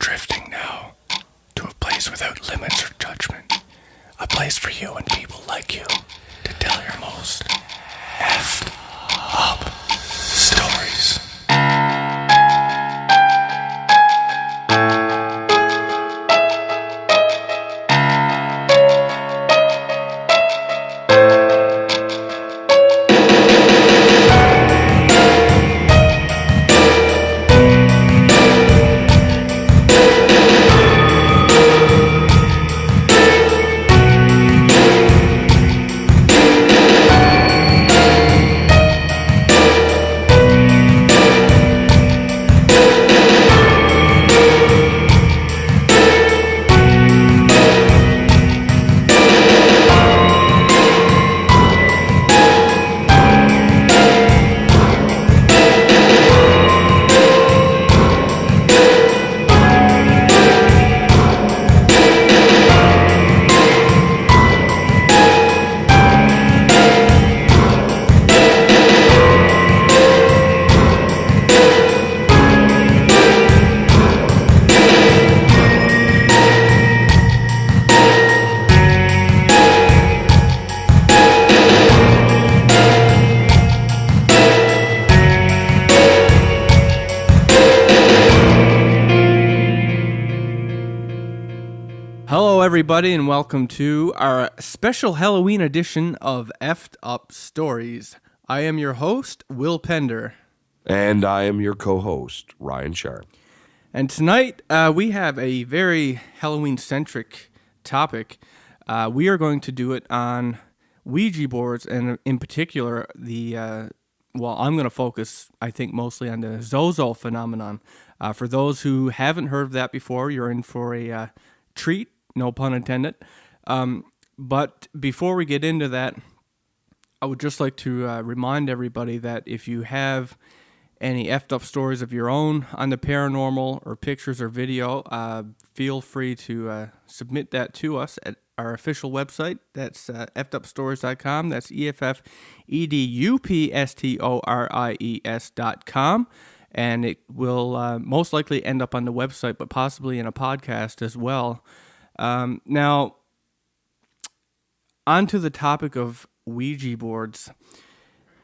drifting now to a place without limits or judgment. A place for you and people like you to tell your most effed up stories. Everybody, and welcome to our special Halloween edition of Effed Up Stories. I am your host, Will Pender. And I am your co-host, Ryan Sharp. And tonight, we have a very Halloween-centric topic. We are going to do it on Ouija boards, and in particular, I'm going to focus, I think, mostly on the Zozo phenomenon. For those who haven't heard of that before, you're in for a treat. No pun intended. But before we get into that, I would just like to remind everybody that if you have any effed up stories of your own on the paranormal or pictures or video, feel free to submit that to us at our official website. That's effedupstories.com. That's EFFEDUPSTORIES.com. And it will most likely end up on the website, but possibly in a podcast as well. Now, on to the topic of Ouija boards.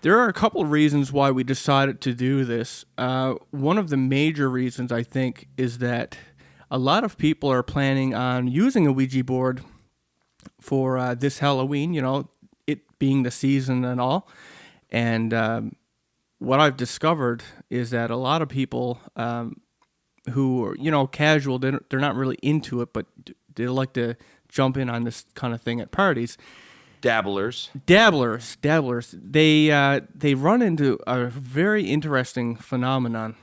There are a couple of reasons why we decided to do this. One of the major reasons, I think, is that a lot of people are planning on using a Ouija board for this Halloween, it being the season and all. And what I've discovered is that a lot of people who are, casual, they're not really into it, but they like to jump in on this kind of thing at parties. Dabblers. They run into a very interesting phenomenon,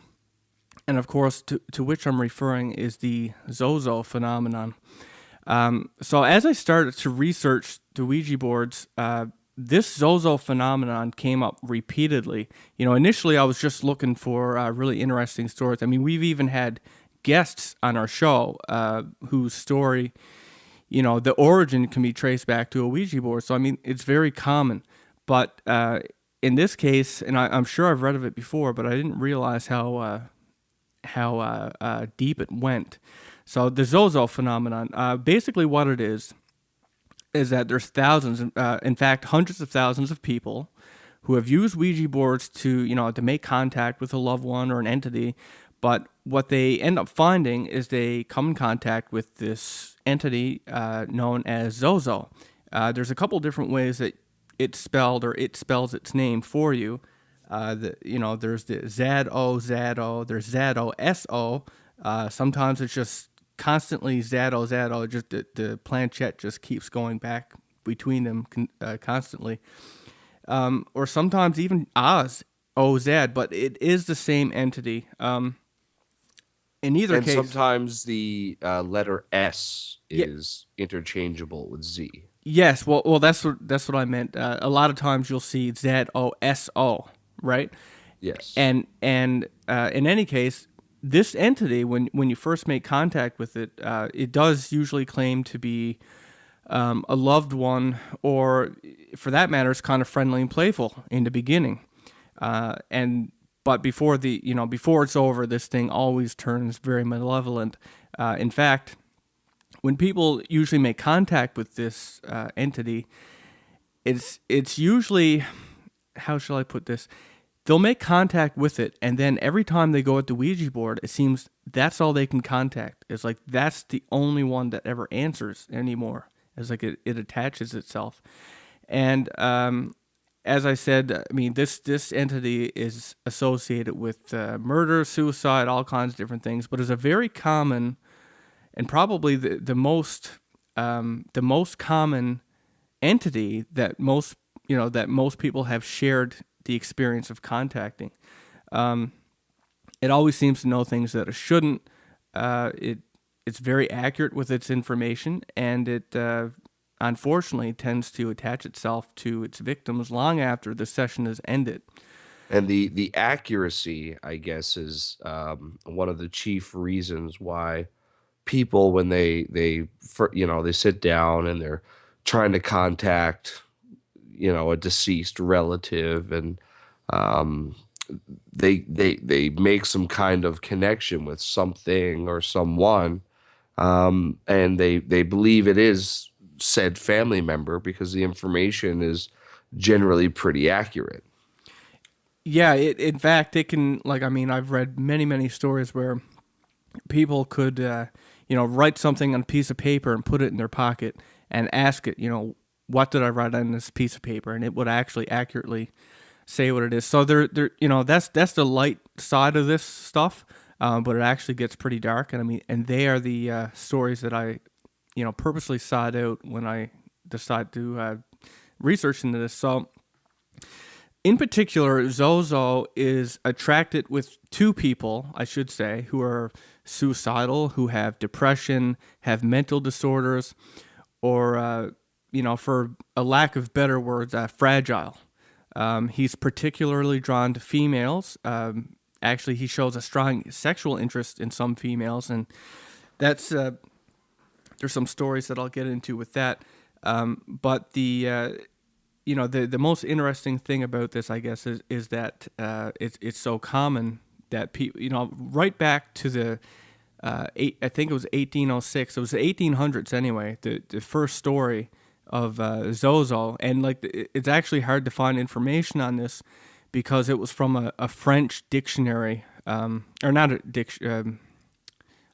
and of course, to which I'm referring is the Zozo phenomenon. So as I started to research the Ouija boards, this Zozo phenomenon came up repeatedly. Initially I was just looking for really interesting stories. I mean, we've even had guests on our show whose story, the origin can be traced back to a Ouija board. So, I mean, it's very common. But in this case, and I'm sure I've read of it before, but I didn't realize how deep it went. So the Zozo phenomenon, basically what it is that there's thousands, in fact, hundreds of thousands of people who have used Ouija boards to make contact with a loved one or an entity. But what they end up finding is they come in contact with this entity known as Zozo. There's a couple different ways that it spells its name for you. There's the Zado, there's Zado, S-O. Sometimes it's just constantly Zado. Just the planchette just keeps going back between them constantly. Or sometimes even Oz, O-Z, but it is the same entity. In either case, sometimes the letter S is interchangeable with Z. Yes, well, that's what I meant. A lot of times you'll see Z-O-S-O, right? Yes. And in any case, this entity, when you first make contact with it, it does usually claim to be a loved one, or for that matter, it's kind of friendly and playful in the beginning. But before it's over, this thing always turns very malevolent. In fact, when people usually make contact with this entity, it's usually, how shall I put this? They'll make contact with it, and then every time they go at the Ouija board, it seems that's all they can contact. It's like that's the only one that ever answers anymore. It's like it attaches itself. And as I said, I mean, this entity is associated with murder, suicide, all kinds of different things, but is a very common and probably the most common entity that most people have shared the experience of contacting. It always seems to know things that it shouldn't. It's very accurate with its information, and it unfortunately tends to attach itself to its victims long after the session has ended. And the accuracy, I guess, is one of the chief reasons why people, when they sit down and they're trying to contact a deceased relative, and um, they make some kind of connection with something or someone, and they believe it is said family member because the information is generally pretty accurate. Yeah, in fact, it can, like, I mean, I've read many, many stories where people could, write something on a piece of paper and put it in their pocket and ask it, what did I write on this piece of paper? And it would actually accurately say what it is. So that's the light side of this stuff, but it actually gets pretty dark. And I mean, and they are the stories that I, purposely sought out when I decided to research into this. So, in particular, Zozo is attracted with two people, I should say, who are suicidal, who have depression, have mental disorders, or, for a lack of better words, fragile. He's particularly drawn to females. Actually, he shows a strong sexual interest in some females, and that's there's some stories that I'll get into with that. But the most interesting thing about this, I guess, is that it's so common that people, right back to the I think it was 1806. It was the 1800s anyway. The first story of Zozo, and like it's actually hard to find information on this because it was from a French dictionary, or not a dictionary.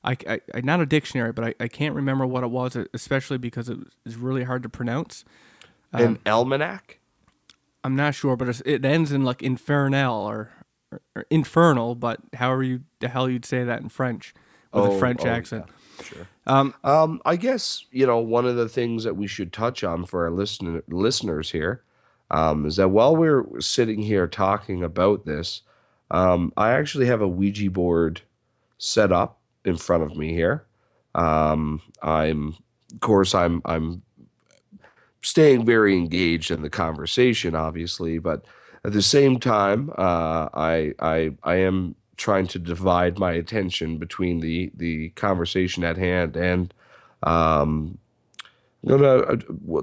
Not a dictionary, but I can't remember what it was, especially because it was really hard to pronounce. An almanac? I'm not sure, but it ends in like infernal or infernal, but however the hell you'd say that in French with a French accent. Yeah, sure. I guess, one of the things that we should touch on for our listeners here is that while we're sitting here talking about this, I actually have a Ouija board set up in front of me here. I'm staying very engaged in the conversation, obviously, but at the same time, I am trying to divide my attention between the conversation at hand, and I'm gonna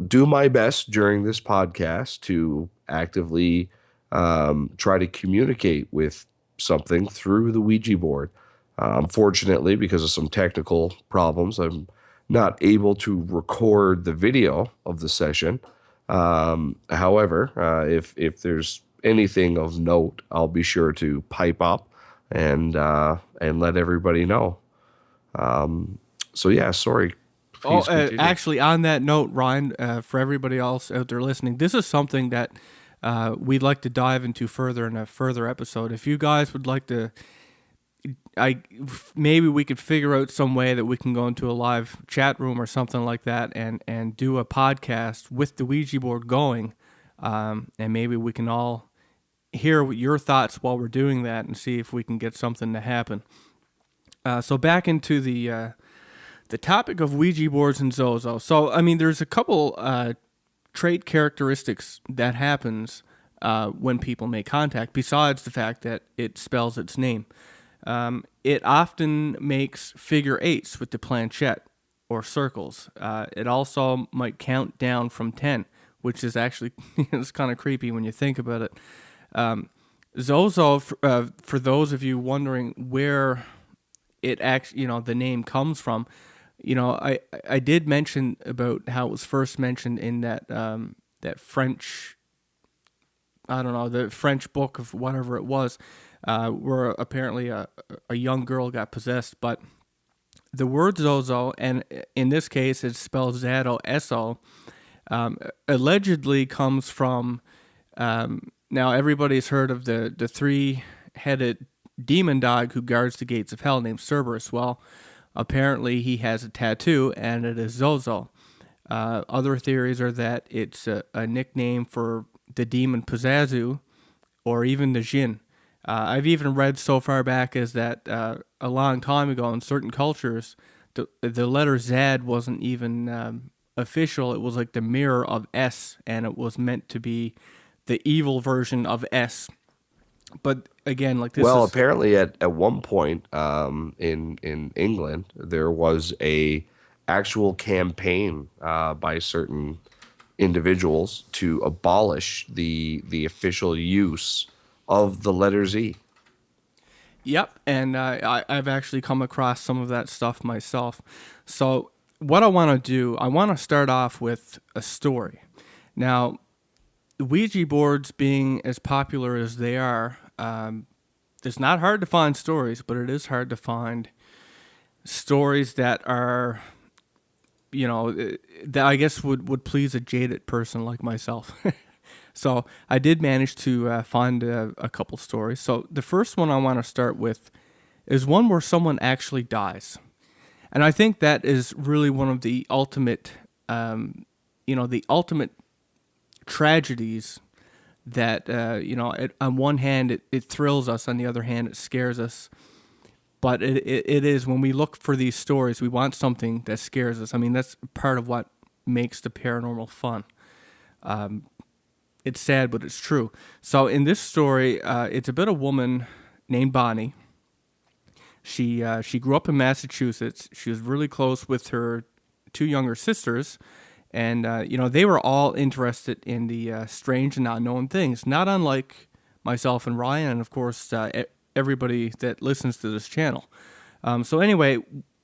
do my best during this podcast to actively try to communicate with something through the Ouija board. Unfortunately, because of some technical problems, I'm not able to record the video of the session. However, if there's anything of note, I'll be sure to pipe up and let everybody know. So yeah, sorry. Please continue. Actually, on that note, Ryan, for everybody else out there listening, this is something that we'd like to dive into further in a further episode. If you guys would like to, maybe we could figure out some way that we can go into a live chat room or something like that and do a podcast with the Ouija board going, and maybe we can all hear your thoughts while we're doing that and see if we can get something to happen. So back into the topic of Ouija boards and Zozo. So, I mean, there's a couple trait characteristics that happens when people make contact, besides the fact that it spells its name. It often makes figure eights with the planchette or circles. It also might count down from 10, which is actually it's kind of creepy when you think about it. Zozo, for those of you wondering where it actually, the name comes from. I did mention about how it was first mentioned in that French, I don't know, the French book of whatever it was, where apparently a young girl got possessed. But the word Zozo, and in this case it's spelled Zado, S-O, allegedly comes from, now everybody's heard of the three-headed demon dog who guards the gates of hell named Cerberus. Well, apparently he has a tattoo, and it is Zozo. Other theories are that it's a nickname for the demon Pizazu, or even the Jinn. I've even read so far back as that a long time ago in certain cultures, the letter Zad wasn't even official. It was like the mirror of S, and it was meant to be the evil version of S. But again, like this Well, is... apparently at one point in England, there was a actual campaign by certain individuals to abolish the official use of the letter Z. Yep, and I've actually come across some of that stuff myself. So what I want to do, I want to start off with a story. Now, Ouija boards being as popular as they are, it's not hard to find stories, but it is hard to find stories that are, that I guess would please a jaded person like myself. So I did manage to find a couple stories. So the first one I want to start with is one where someone actually dies. And I think that is really one of the ultimate, the ultimate tragedies that, on one hand, it thrills us. On the other hand, it scares us. But it is, when we look for these stories, we want something that scares us. I mean, that's part of what makes the paranormal fun. It's sad, but it's true. So in this story, it's about a woman named Bonnie. She grew up in Massachusetts. She was really close with her two younger sisters, and they were all interested in the strange and unknown things, not unlike myself and Ryan, and of course everybody that listens to this channel. So anyway,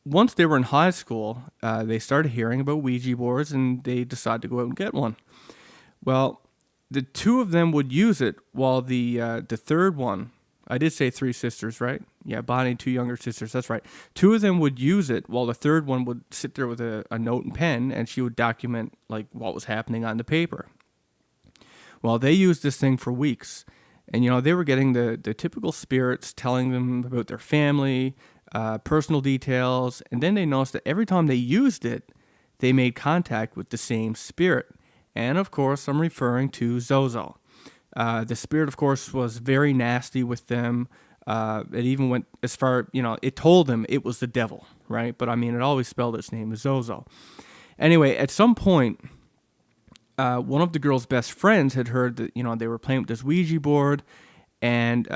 once they were in high school, they started hearing about Ouija boards, and they decided to go out and get one. Well, the two of them would use it, while the third one, I did say three sisters, right? Yeah, Bonnie, two younger sisters, that's right. Two of them would use it, while the third one would sit there with a note and pen, and she would document like what was happening on the paper. Well, they used this thing for weeks, and they were getting the typical spirits telling them about their family, personal details, and then they noticed that every time they used it, they made contact with the same spirit. And of course, I'm referring to Zozo. The spirit, of course, was very nasty with them. It even went as far, it told them it was the devil, right? But I mean, it always spelled its name as Zozo. Anyway, at some point, one of the girl's best friends had heard that, they were playing with this Ouija board, and,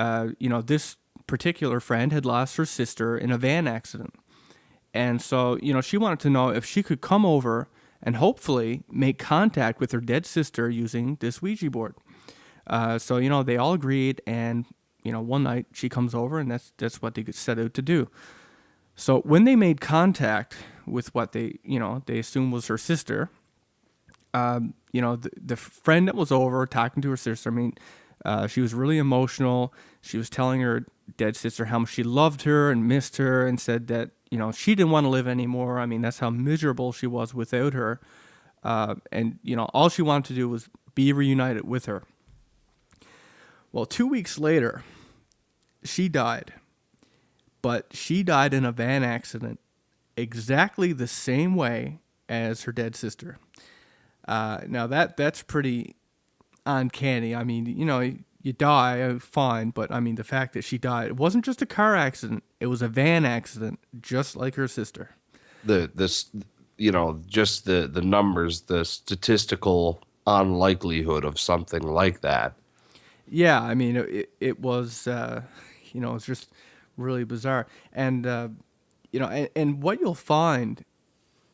this particular friend had lost her sister in a van accident. And so, she wanted to know if she could come over and hopefully make contact with her dead sister using this Ouija board. So, they all agreed, and, one night she comes over, and that's what they set out to do. So when they made contact with what they assumed was her sister, the friend that was over talking to her sister, I mean, she was really emotional. She was telling her dead sister how much she loved her and missed her, and said that, she didn't want to live anymore. I mean, that's how miserable she was without her. And, all she wanted to do was be reunited with her. Well, 2 weeks later, she died. But she died in a van accident exactly the same way as her dead sister. Now, that's pretty uncanny. I mean, you die, fine, but I mean, the fact that she died, it wasn't just a car accident, it was a van accident, just like her sister. Just the numbers, the statistical unlikelihood of something like that. Yeah, I mean, it was, it's just really bizarre. And, and what you'll find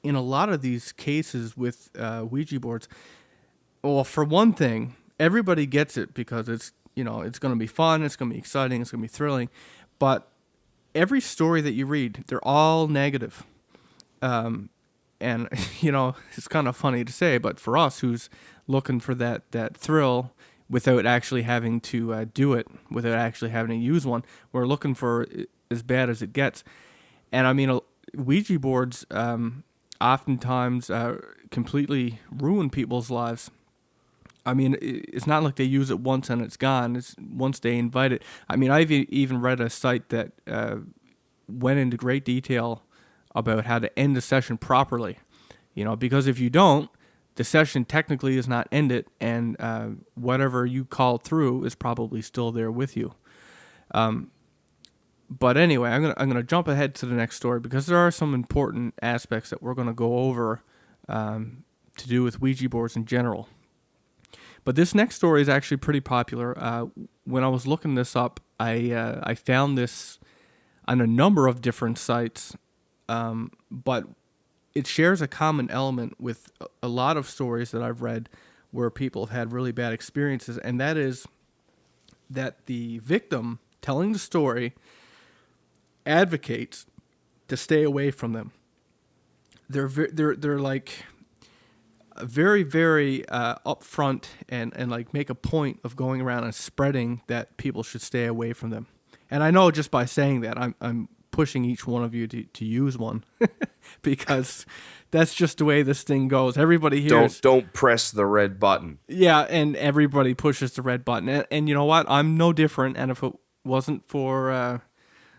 in a lot of these cases with Ouija boards, well, for one thing, everybody gets it because it's, it's going to be fun, it's going to be exciting, it's going to be thrilling. But every story that you read, they're all negative. And it's kind of funny to say, but for us who's looking for that thrill without actually having to do it, without actually having to use one, we're looking for as bad as it gets. And I mean, Ouija boards oftentimes completely ruin people's lives. I mean, it's not like they use it once and it's gone. It's once they invite it. I mean, I've even read a site that went into great detail about how to end the session properly. Because if you don't, the session technically is not ended, and whatever you called through is probably still there with you. But anyway, I'm gonna jump ahead to the next story because there are some important aspects that we're gonna go over to do with Ouija boards in general. But this next story is actually pretty popular. When I was looking this up, I found this on a number of different sites, but it shares a common element with a lot of stories that I've read where people have had really bad experiences, and that is that the victim telling the story advocates to stay away from them. They're like very, very upfront and like make a point of going around and spreading that people should stay away from them. And I know just by saying that, I'm pushing each one of you to use one because that's just the way this thing goes. Everybody here don't press the red button. Yeah, and everybody pushes the red button. And you know what? I'm no different. And if it wasn't for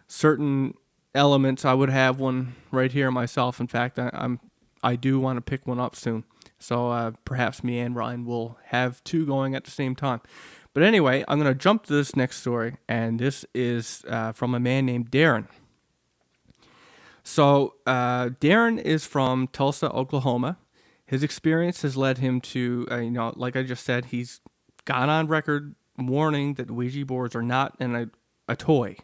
certain elements, I would have one right here myself. In fact, I do want to pick one up soon. So perhaps me and Ryan will have two going at the same time. But anyway, I'm going to jump to this next story, and this is from a man named Darren. So Darren is from Tulsa, Oklahoma. His experience has led him to, like I just said, he's gone on record warning that Ouija boards are not a toy.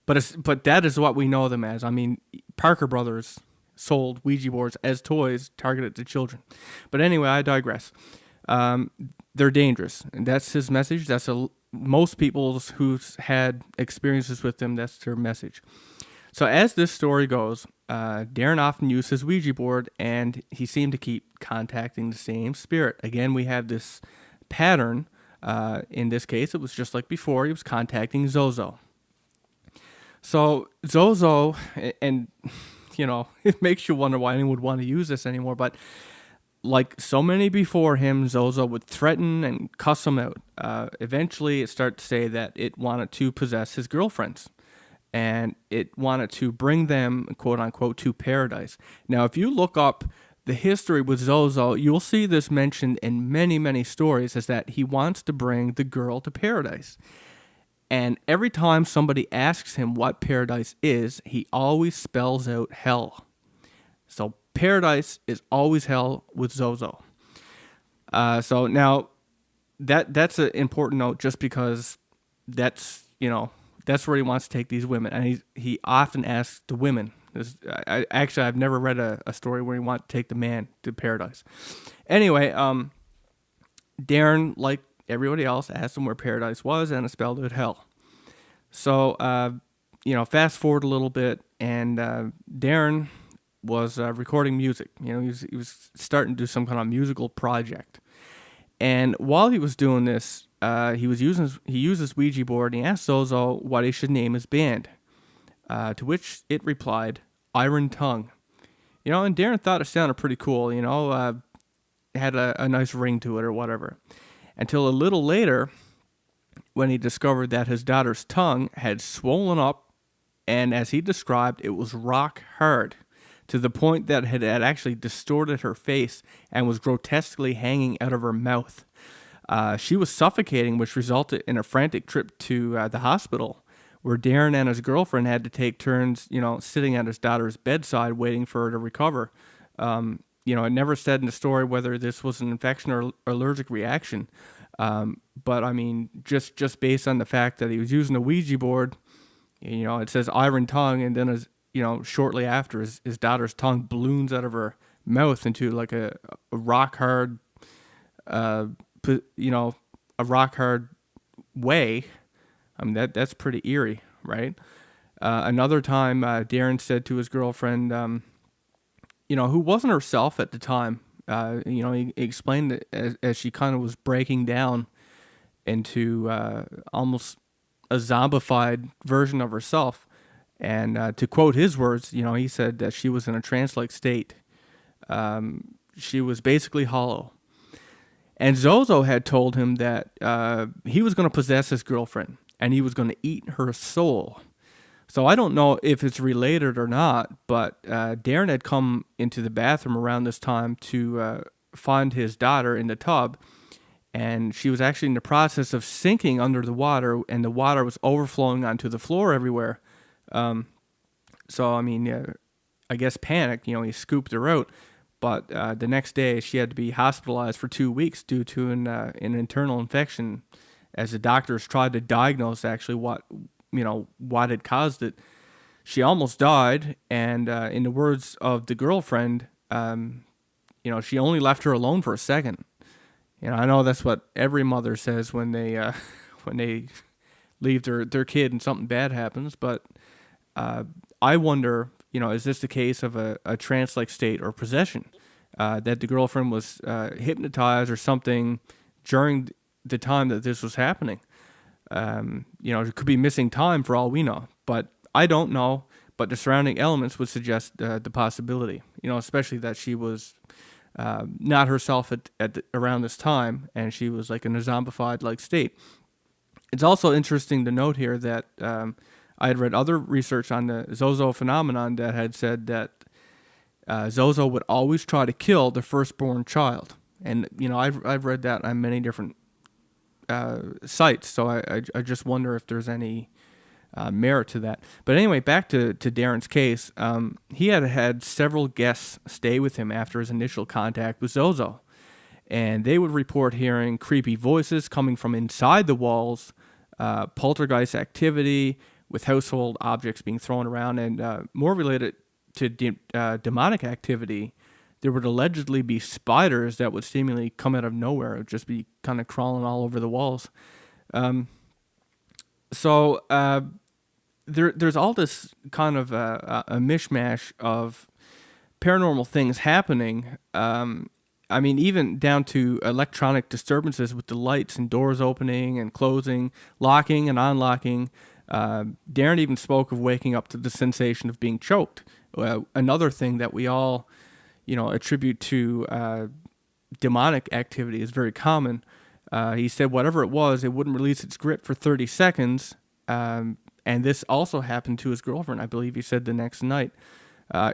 But that is what we know them as. I mean, Parker Brothers sold Ouija boards as toys targeted to children. But anyway, I digress. They're dangerous, and that's his message. That's most people who've had experiences with them, that's their message. So as this story goes, Darren often used his Ouija board, and he seemed to keep contacting the same spirit. Again, we have this pattern. In this case, it was just like before. He was contacting Zozo. So Zozo, and it makes you wonder why anyone would want to use this anymore, but like so many before him, Zozo would threaten and cuss him out. Eventually, it started to say that it wanted to possess his girlfriends, and it wanted to bring them, quote unquote, to paradise. Now, if you look up the history with Zozo, you'll see this mentioned in many, many stories, is that he wants to bring the girl to paradise. And every time somebody asks him what paradise is, he always spells out hell. So paradise is always hell with Zozo. So now that's an important note, just because that's where he wants to take these women, and he often asks the women. I've never read a story where he wants to take the man to paradise. Anyway, Darren, like everybody else, asked him where paradise was, and it spelled out hell. So fast forward a little bit, and Darren was recording music. He was starting to do some kind of musical project. And while he was doing this, he used his Ouija board, and he asked Zozo what he should name his band. To which it replied, Iron Tongue. And Darren thought it sounded pretty cool. It had a nice ring to it or whatever. Until a little later, when he discovered that his daughter's tongue had swollen up, and as he described, it was rock hard, to the point that it had actually distorted her face and was grotesquely hanging out of her mouth. She was suffocating, which resulted in a frantic trip to the hospital, where Darren and his girlfriend had to take turns, sitting at his daughter's bedside waiting for her to recover. It never said in the story whether this was an infection or allergic reaction. But I mean, just based on the fact that he was using a Ouija board, it says Iron Tongue, and then shortly after, his daughter's tongue balloons out of her mouth into like a rock hard, a rock hard way. I mean, that's pretty eerie, right? Another time, Darren said to his girlfriend, who wasn't herself at the time, he explained it as she kind of was breaking down into almost a zombified version of herself. And to quote his words, he said that she was in a trance-like state. She was basically hollow. And Zozo had told him that he was going to possess his girlfriend and he was going to eat her soul. So I don't know if it's related or not, but Darren had come into the bathroom around this time to find his daughter in the tub, and she was actually in the process of sinking under the water, and the water was overflowing onto the floor everywhere. So, I mean, I guess panicked, he scooped her out. But the next day, she had to be hospitalized for 2 weeks due to an internal infection, as the doctors tried to diagnose actually what had caused it. She almost died, and in the words of the girlfriend, she only left her alone for a second. I know that's what every mother says when they leave their kid and something bad happens, but I wonder, is this the case of a trance-like state or possession? That the girlfriend was hypnotized or something during the time that this was happening. It could be missing time for all we know, but I don't know. But the surrounding elements would suggest the possibility, especially that she was not herself around this time, and she was like in a zombified-like state. It's also interesting to note here that I had read other research on the Zozo phenomenon that had said that Zozo would always try to kill the firstborn child. And, I've read that on many different sites, so I just wonder if there's any merit to that. But anyway, back to Darren's case, he had several guests stay with him after his initial contact with Zozo. And they would report hearing creepy voices coming from inside the walls, poltergeist activity, with household objects being thrown around, and more related to demonic activity, there would allegedly be spiders that would seemingly come out of nowhere. It would just be kind of crawling all over the walls. So there's all this kind of a mishmash of paranormal things happening. I mean, even down to electronic disturbances with the lights and doors opening and closing, locking and unlocking. Darren even spoke of waking up to the sensation of being choked. Another thing that we all, attribute to demonic activity is very common. He said whatever it was, it wouldn't release its grip for 30 seconds. And this also happened to his girlfriend, I believe he said the next night.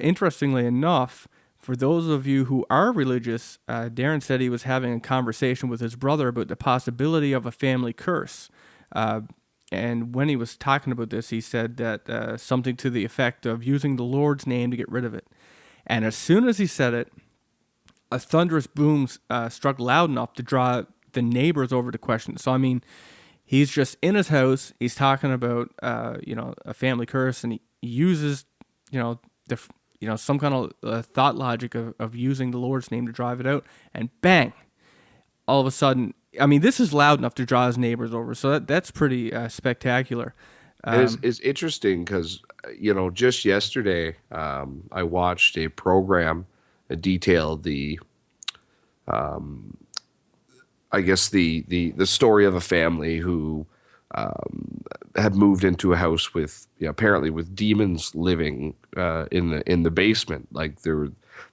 Interestingly enough, for those of you who are religious, Darren said he was having a conversation with his brother about the possibility of a family curse. And when he was talking about this, he said that something to the effect of using the Lord's name to get rid of it. And as soon as he said it, a thunderous boom struck loud enough to draw the neighbors over to question. So, I mean, he's just in his house. He's talking about, a family curse, and he uses, some kind of thought logic of using the Lord's name to drive it out. And bang, all of a sudden, I mean, this is loud enough to draw his neighbors over. So that's pretty spectacular. It's interesting because, just yesterday, I watched a program that detailed the story of a family who had moved into a house with, apparently with demons living in the basement. Like the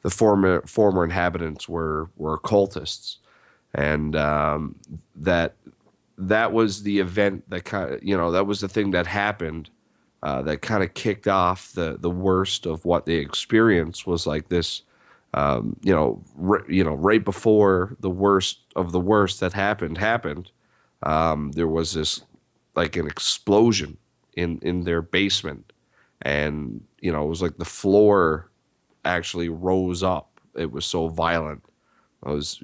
former inhabitants were occultists, and that was the event that that was the thing that happened that kind of kicked off the worst of what they experienced. Was like this, right before the worst of the worst that happened, there was this, like, an explosion in their basement, and it was like the floor actually rose up. It was so violent. It was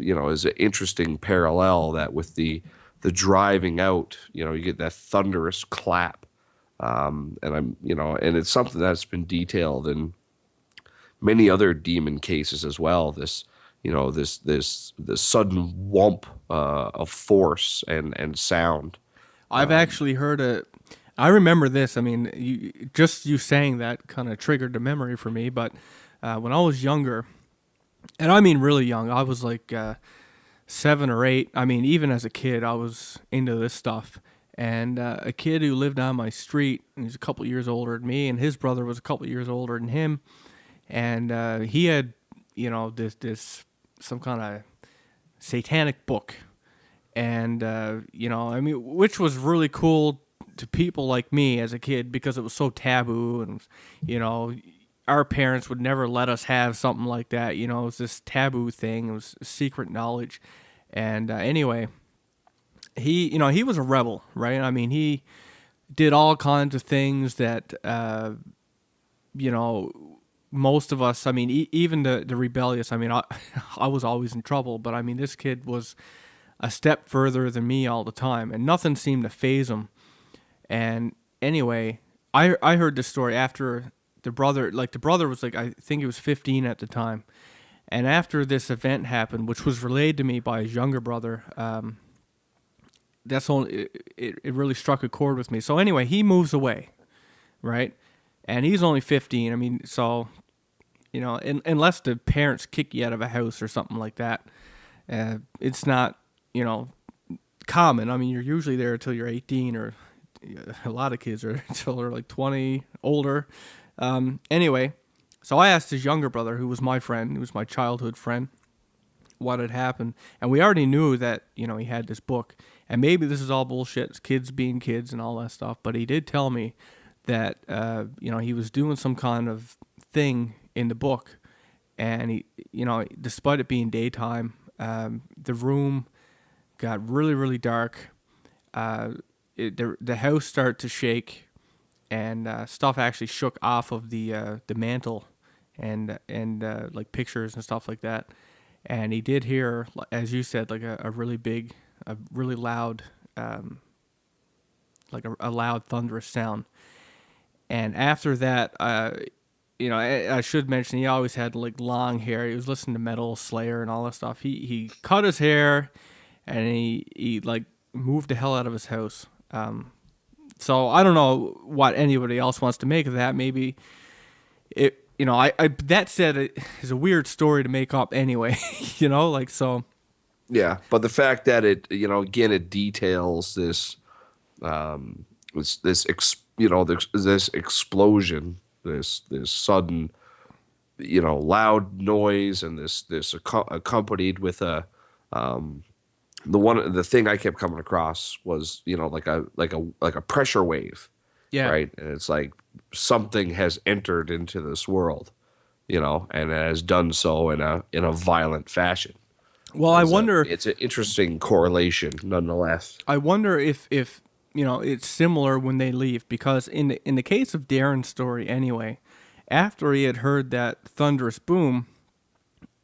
an interesting parallel that with the driving out, you get that thunderous clap, and and it's something that's been detailed in many other demon cases as well. This sudden whomp of force and sound. I've actually heard I remember this. I mean, you saying that kind of triggered the memory for me. But when I was younger, and I mean really young, I was like 7 or 8. I mean, even as a kid, I was into this stuff. And a kid who lived on my street, and he's a couple years older than me, and his brother was a couple years older than him, and he had, this some kind of satanic book, and I mean, which was really cool to people like me as a kid because it was so taboo, and our parents would never let us have something like that. It was this taboo thing. It was secret knowledge, and anyway. He was a rebel, right? I mean, he did all kinds of things that, most of us, I mean, even the rebellious, I mean, I was always in trouble, but I mean, this kid was a step further than me all the time, and nothing seemed to faze him. And anyway, I heard this story after the brother was like, I think he was 15 at the time. And after this event happened, which was relayed to me by his younger brother, it really struck a chord with me. So anyway, he moves away, right? And he's only 15. I mean, so, unless the parents kick you out of a house or something like that, it's not, common. I mean, you're usually there until you're 18, or a lot of kids are until they're like 20, older. Anyway, so I asked his younger brother, who was my friend, who was my childhood friend, what had happened. And we already knew that, he had this book. And maybe this is all bullshit, it's kids being kids and all that stuff. But he did tell me that, he was doing some kind of thing in the book. And he, despite it being daytime, the room got really, really dark. The house started to shake, and stuff actually shook off of the mantle, and like pictures and stuff like that. And he did hear, as you said, like a really loud, like a loud thunderous sound. And after that, I should mention he always had like long hair. He was listening to Metal Slayer and all that stuff. He cut his hair, and he like moved the hell out of his house. So I don't know what anybody else wants to make of that. Maybe it. That said, it is a weird story to make up anyway, so. Yeah, but the fact that it, again, it details this, this explosion, this sudden, loud noise, and this accompanied with the thing I kept coming across was, like a pressure wave. Yeah. Right. And it's like something has entered into this world, and it has done so in a violent fashion. Well, I wonder. It's an interesting correlation, nonetheless. I wonder if it's similar when they leave, because in the case of Darren's story, anyway, after he had heard that thunderous boom,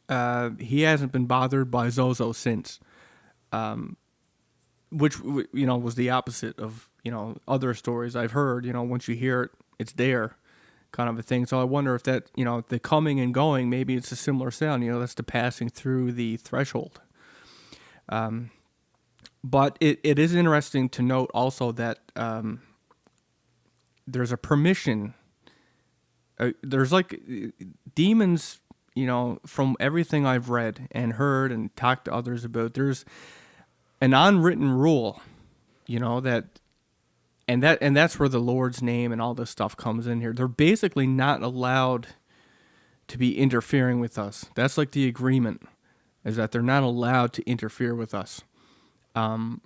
he hasn't been bothered by Zozo since, which was the opposite of other stories I've heard. Once you hear it, it's there, kind of a thing. So I wonder if that, the coming and going, maybe it's a similar sound. That's the passing through the threshold. But it is interesting to note also that there's a permission. There's like demons, from everything I've read and heard and talked to others about, there's an unwritten rule, that. And that's where the Lord's name and all this stuff comes in here. They're basically not allowed to be interfering with us. That's like the agreement, is that they're not allowed to interfere with us. And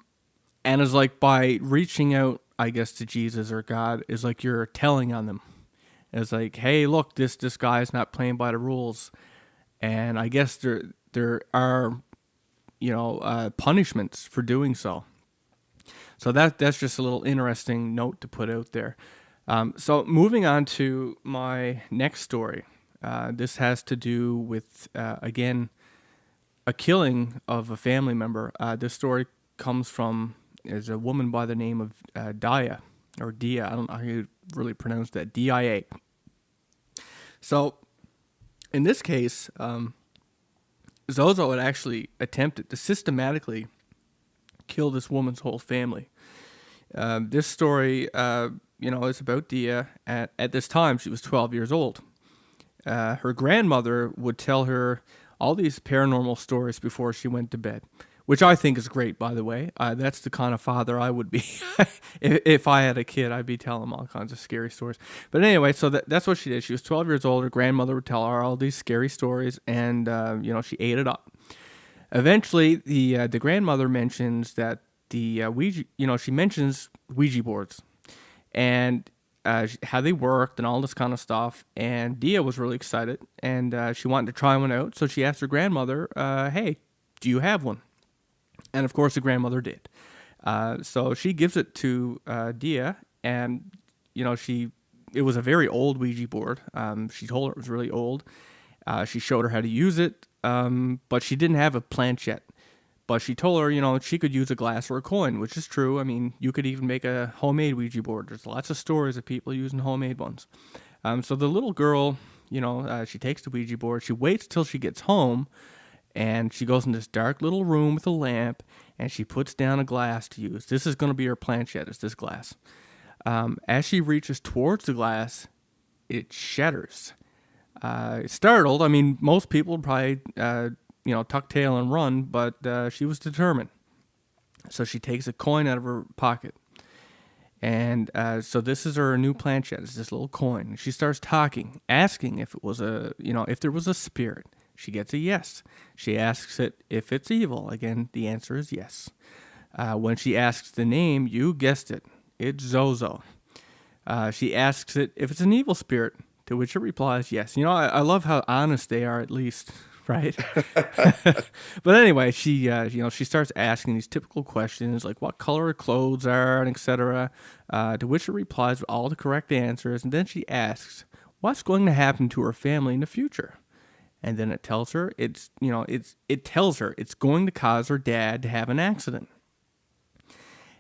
it's like by reaching out, I guess, to Jesus or God, is like you're telling on them. It's like, hey, look, this guy's not playing by the rules. And I guess there are, punishments for doing so. So that's just a little interesting note to put out there. So moving on to my next story. This has to do with, again, a killing of a family member. This story comes from is a woman by the name of Dia, or Dia. I don't know how you really pronounce that. Dia. So in this case, Zozo had actually attempted to systematically kill this woman's whole family. This story, is about Dia. At this time, she was 12 years old. Her grandmother would tell her all these paranormal stories before she went to bed, which I think is great, by the way. That's the kind of father I would be. If I had a kid, I'd be telling him all kinds of scary stories. But anyway, so that's what she did. She was 12 years old. Her grandmother would tell her all these scary stories, and she ate it up. Eventually, the grandmother mentions that the Ouija, she mentions Ouija boards, and how they worked and all this kind of stuff. And Dia was really excited, and she wanted to try one out. So she asked her grandmother, "Hey, do you have one?" And of course, the grandmother did. So she gives it to Dia, and it was a very old Ouija board. She told her it was really old. She showed her how to use it, but she didn't have a planchette. But she told her, she could use a glass or a coin, which is true. I mean, you could even make a homemade Ouija board. There's lots of stories of people using homemade ones. So the little girl, she takes the Ouija board. She waits till she gets home, and she goes in this dark little room with a lamp, and she puts down a glass to use. This is going to be her planchette, is this glass. As she reaches towards the glass, it shatters. Startled, I mean, most people would probably, tuck tail and run, but she was determined. So she takes a coin out of her pocket. And so this is her new planchette. It's this little coin. She starts talking, asking if it was if there was a spirit. She gets a yes. She asks it if it's evil. Again, the answer is yes. When she asks the name, you guessed it. It's Zozo. She asks it if it's an evil spirit, to which it replies yes. I love how honest they are, at least, right? But anyway, she starts asking these typical questions like what color her clothes are, and etc. To which it replies with all the correct answers, and then she asks what's going to happen to her family in the future. And then it tells her it's going to cause her dad to have an accident.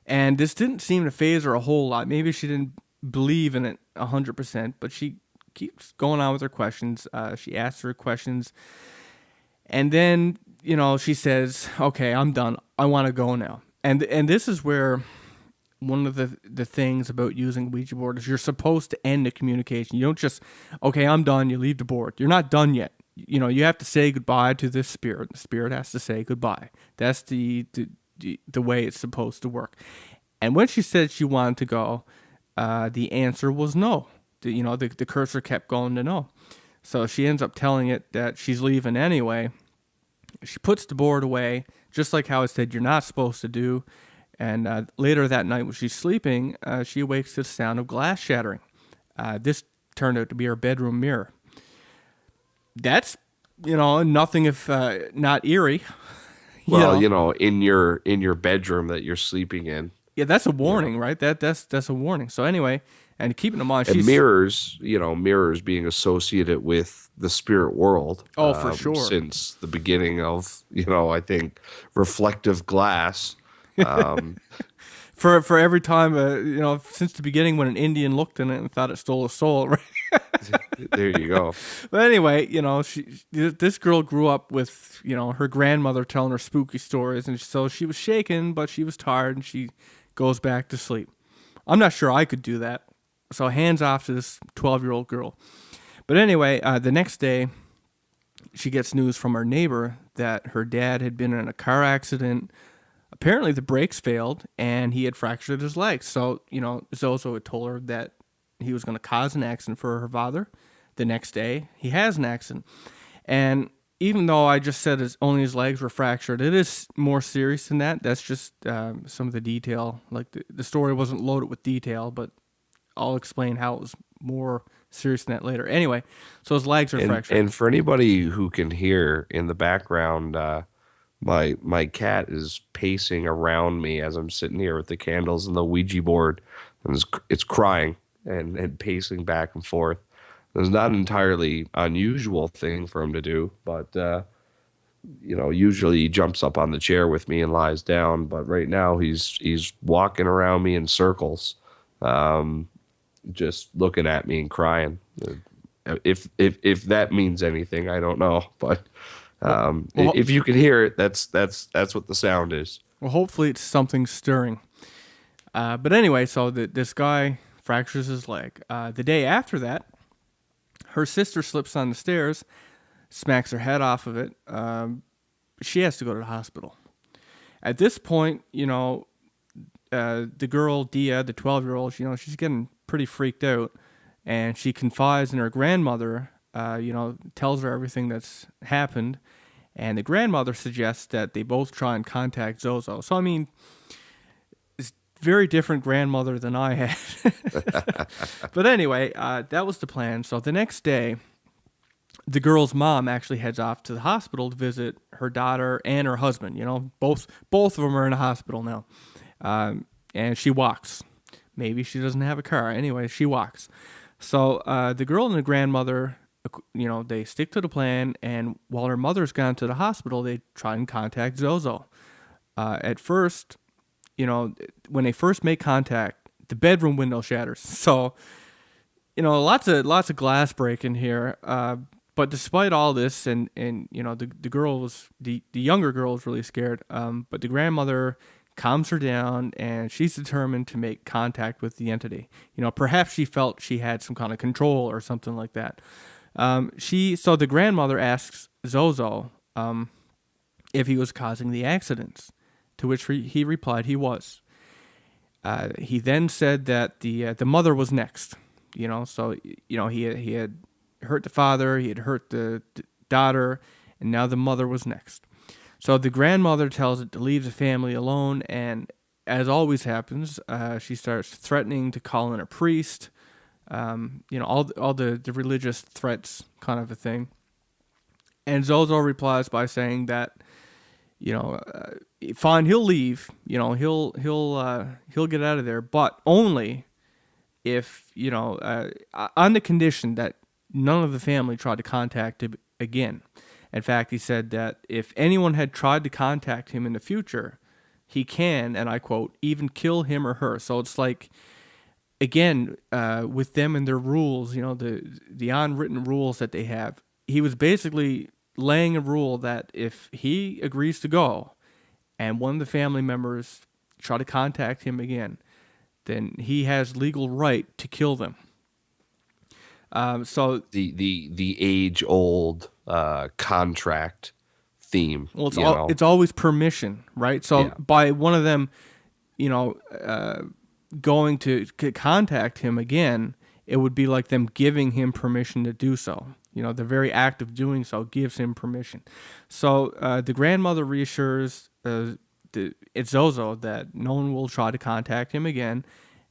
And this didn't seem to faze her a whole lot. Maybe she didn't believe in it 100%, but she keeps going on with her questions. She asks her questions, and then she says, "Okay, I'm done. I want to go now." And this is where one of the things about using Ouija board is you're supposed to end the communication. You don't just, "Okay, I'm done." You leave the board. You're not done yet. You have to say goodbye to this spirit. The spirit has to say goodbye. That's the way it's supposed to work. And when she said she wanted to go, the answer was no. The cursor kept going to no. So she ends up telling it that she's leaving anyway. She puts the board away, just like how I said you're not supposed to do. And later that night when she's sleeping, she awakes to the sound of glass shattering. This turned out to be her bedroom mirror. That's, nothing if not eerie. Well, in your bedroom that you're sleeping in. Yeah, that's a warning, right? That's a warning. So anyway, and keeping in mind, and mirrors being associated with the spirit world. Oh, for sure. Since the beginning of, I think reflective glass. For every time, since the beginning when an Indian looked in it and thought it stole a soul, right? There you go. But anyway, this girl grew up with, her grandmother telling her spooky stories, and so she was shaken, but she was tired, and she goes back to sleep. I'm not sure I could do that, so hands off to this 12-year-old girl. But anyway, the next day, she gets news from her neighbor that her dad had been in a car accident. Apparently, the brakes failed, and he had fractured his legs. So, Zozo had told her that he was going to cause an accident for her father. The next day, he has an accident. And even though I just said only his legs were fractured, it is more serious than that. That's just some of the detail. Like, the story wasn't loaded with detail, but I'll explain how it was more serious than that later. Anyway, so his legs are fractured. And for anybody who can hear in the background, my cat is pacing around me as I'm sitting here with the candles and the Ouija board, and it's crying and pacing back and forth. It's not an entirely unusual thing for him to do, but usually he jumps up on the chair with me and lies down. But right now he's walking around me in circles, just looking at me and crying. If that means anything, I don't know, but if you can hear it, that's what the sound is. Well, hopefully it's something stirring. But anyway, so this guy fractures his leg. The day after that, her sister slips on the stairs, smacks her head off of it. She has to go to the hospital. At this point, the girl, Dia, the 12-year-old, she's getting pretty freaked out. And she confides in her grandmother, tells her everything that's happened. And the grandmother suggests that they both try and contact Zozo. So, I mean, it's very different grandmother than I had. But anyway, that was the plan. So the next day, the girl's mom actually heads off to the hospital to visit her daughter and her husband. Both of them are in a hospital now. And she walks. Maybe she doesn't have a car. Anyway, she walks. So the girl and the grandmother, they stick to the plan, and while her mother's gone to the hospital, they try and contact Zozo. At first, when they first make contact, the bedroom window shatters. So, lots of glass breaking here. But despite all this, and the younger girl was really scared. But the grandmother calms her down, and she's determined to make contact with the entity. Perhaps she felt she had some kind of control or something like that. So the grandmother asks Zozo if he was causing the accidents, to which he replied he was. He then said that the mother was next. He had hurt the father, he had hurt the daughter, and now the mother was next. So the grandmother tells it to leave the family alone, and as always happens, she starts threatening to call in a priest. All the religious threats kind of a thing. And Zozo replies by saying that, fine, he'll leave. He'll get out of there, but only if on the condition that none of the family tried to contact him again. In fact, he said that if anyone had tried to contact him in the future, he can, and I quote, even kill him or her. So it's like, again, with them and their rules, the unwritten rules that they have, he was basically laying a rule that if he agrees to go and one of the family members try to contact him again, then he has legal right to kill them. So the age-old contract theme. Well, it's always permission, right? So by one of them, going to contact him again, it would be like them giving him permission to do so. The very act of doing so gives him permission. So the grandmother reassures it's Zozo that no one will try to contact him again,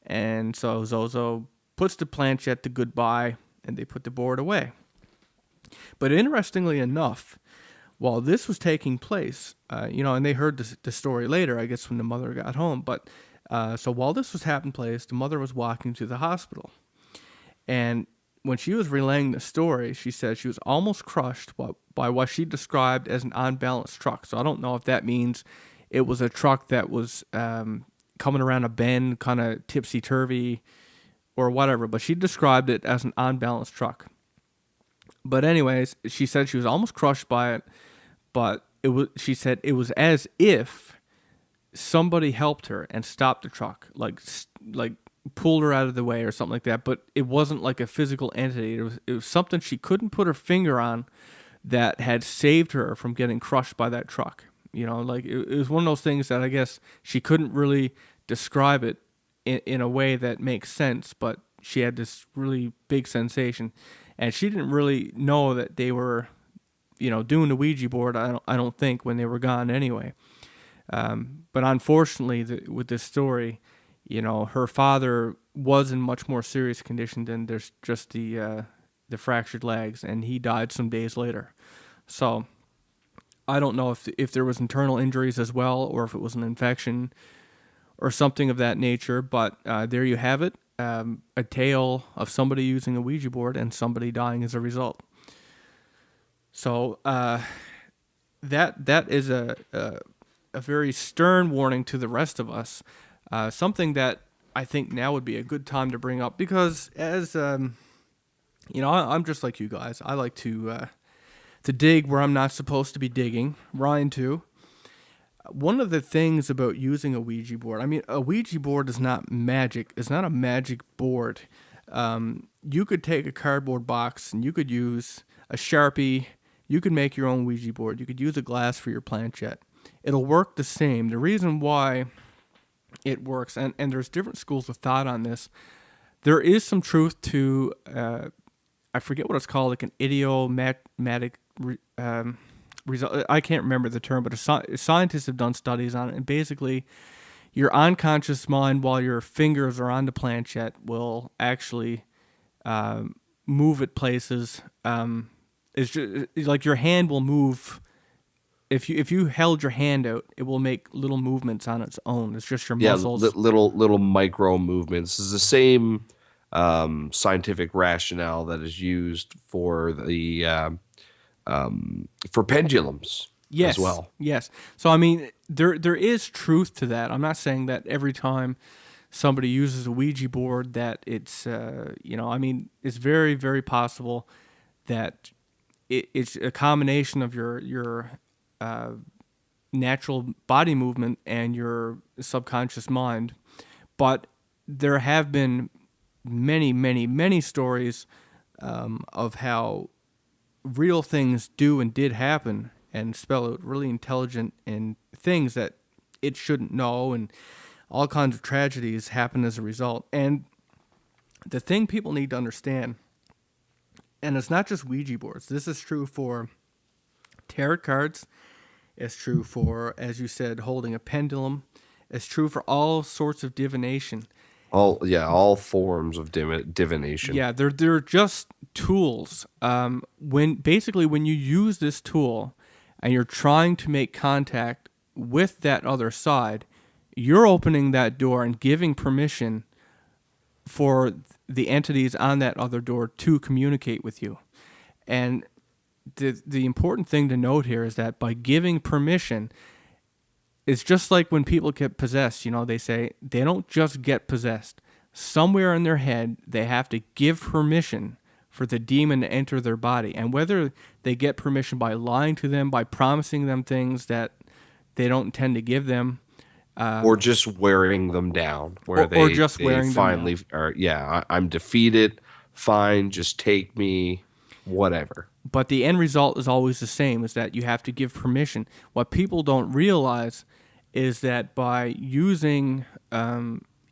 and so Zozo puts the planchette to goodbye, and they put the board away. But interestingly enough, while this was taking place, and they heard the story later, I guess when the mother got home, but so while this was happening place, the mother was walking to the hospital. And when she was relaying the story, she said she was almost crushed by what she described as an unbalanced truck. So I don't know if that means it was a truck that was coming around a bend, kind of tipsy-turvy or whatever, but she described it as an unbalanced truck. But anyways, she said she was almost crushed by it, but she said it was as if somebody helped her and stopped the truck, like pulled her out of the way or something like that. But it wasn't like a physical entity. It was something she couldn't put her finger on that had saved her from getting crushed by that truck. It was one of those things that I guess she couldn't really describe it in a way that makes sense, but she had this really big sensation, and she didn't really know that they were, doing the Ouija board. I don't think when they were gone anyway. But unfortunately, with this story, her father was in much more serious condition than there's just the fractured legs, and he died some days later. So I don't know if there was internal injuries as well, or if it was an infection or something of that nature. But there you have it, a tale of somebody using a Ouija board and somebody dying as a result. So that is a very stern warning to the rest of us. Something that I think now would be a good time to bring up, because as I'm just like you guys. I like to dig where I'm not supposed to be digging. Ryan too. one of the things about using a Ouija board, I mean, a Ouija board is not magic. It's not a magic board. You could take a cardboard box and you could use a Sharpie. You could make your own Ouija board. You could use a glass for your planchette. It'll work the same. The reason why it works, and there's different schools of thought on this, there is some truth to, I forget what it's called, like an idiomatic result. I can't remember the term, but scientists have done studies on it, and basically your unconscious mind, while your fingers are on the planchette, will actually move at places. It's just, like your hand will move. If you held your hand out, it will make little movements on its own. It's just your muscles. Little micro movements. It's the same scientific rationale that is used for the for pendulums as well. Yes. So I mean, there is truth to that. I'm not saying that every time somebody uses a Ouija board that it's I mean, it's very, very possible that it's a combination of your natural body movement and your subconscious mind. But there have been many, many, many stories of how real things do and did happen, and spell out really intelligent and things that it shouldn't know, and all kinds of tragedies happen as a result. And the thing people need to understand, and it's not just Ouija boards, this is true for tarot cards, it's true for, as you said, holding a pendulum, it's true for all sorts of divination. All forms of divination. Yeah, they're just tools. When you use this tool and you're trying to make contact with that other side, you're opening that door and giving permission for the entities on that other door to communicate with you. And the important thing to note here is that by giving permission, it's just like when people get possessed, they say they don't just get possessed. Somewhere in their head, they have to give permission for the demon to enter their body. And whether they get permission by lying to them, by promising them things that they don't intend to give them, or just wearing them down, or just wearing finally them down. I'm defeated, fine, just take me, whatever. But the end result is always the same, is that you have to give permission. What people don't realize is that by using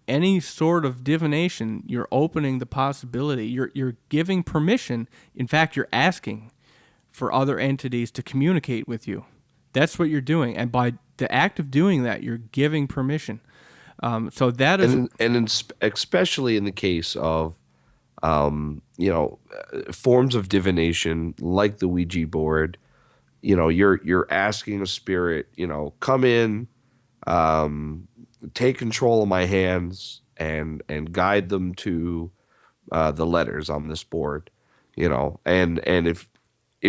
any sort of divination, you're opening the possibility, you're giving permission. In fact, you're asking for other entities to communicate with you. That's what you're doing. And by the act of doing that, you're giving permission. So that is... especially in the case of forms of divination like the Ouija board, you're asking a spirit, come in, take control of my hands and guide them to the letters on this board, and if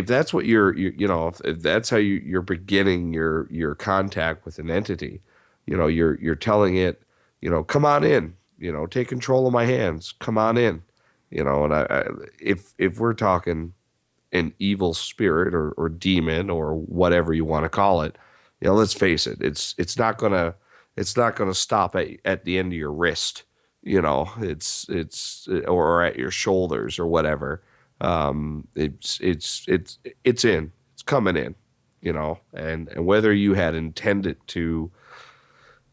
that's what if that's how you're beginning your contact with an entity, you're telling it, come on in, take control of my hands, come on in. And if we're talking an evil spirit or demon or whatever you want to call it, let's face it, it's not gonna stop at the end of your wrist, it's or at your shoulders or whatever. It's coming in, and whether you had intended to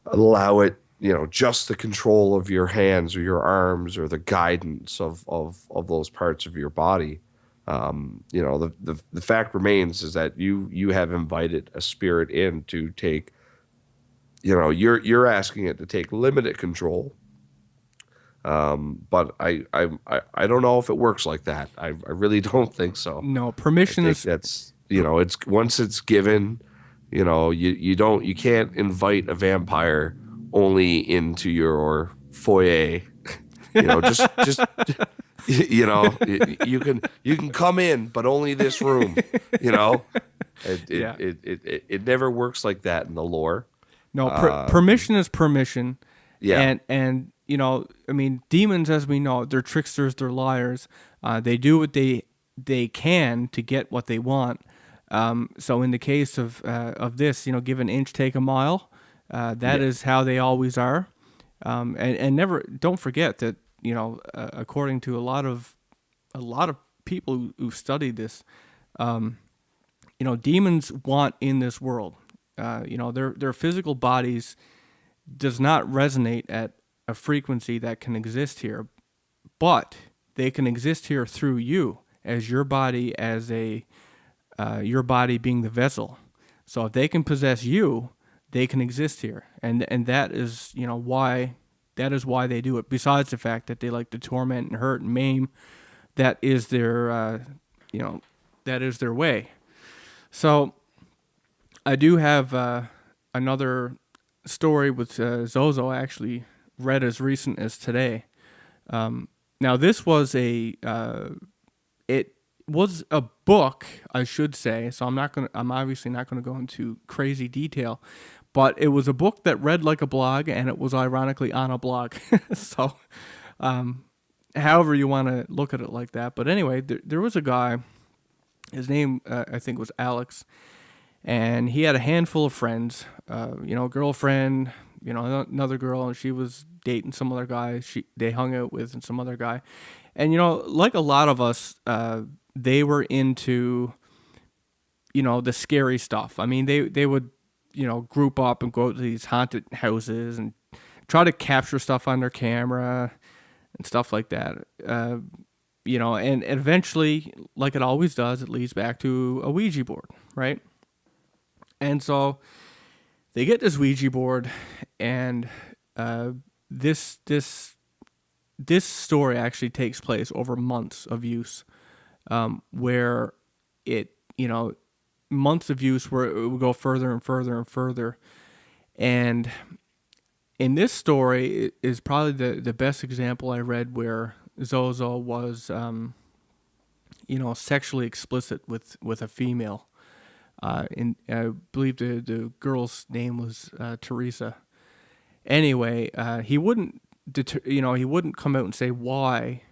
allow it, just the control of your hands or your arms or the guidance of those parts of your body. The fact remains is that you have invited a spirit in to take, you're asking it to take limited control. But I don't know if it works like that. I really don't think so. No, permission is... That's, it's once it's given, you can't invite a vampire only into your foyer. Just you can come in, but only this room. It never works like that in the lore. No, permission is permission. Yeah, and demons, as we know, they're tricksters, they're liars. They do what they can to get what they want. So in the case of this, give an inch, take a mile. That is how they always are. And never don't forget that according to a lot of people who studied this, demons want in this world. Their physical bodies does not resonate at a frequency that can exist here, but they can exist here through you as your body, your body being the vessel. So if they can possess you, they can exist here, and that is why they do it. Besides the fact that they like to torment and hurt and maim, that is their way. So I do have another story with Zozo. I actually read as recent as today. Now this was it was a book, I should say. So I'm obviously not gonna go into crazy detail, but it was a book that read like a blog, and it was ironically on a blog. So, however you want to look at it like that. But anyway, there was a guy. His name I think was Alex. And he had a handful of friends, girlfriend, another girl, and she was dating some other guy they hung out with, and some other guy. And, like a lot of us, they were into, the scary stuff. I mean, they would, group up and go to these haunted houses and try to capture stuff on their camera and stuff like that. And eventually, like it always does, it leads back to a Ouija board, right? And so they get this Ouija board, and this story actually takes place over months of use, where months of use where it would go further and further and further. And in this story is probably the best example I read where Zozo was, sexually explicit with a female. And I believe the girl's name was Teresa. Anyway, he wouldn't come out and say why,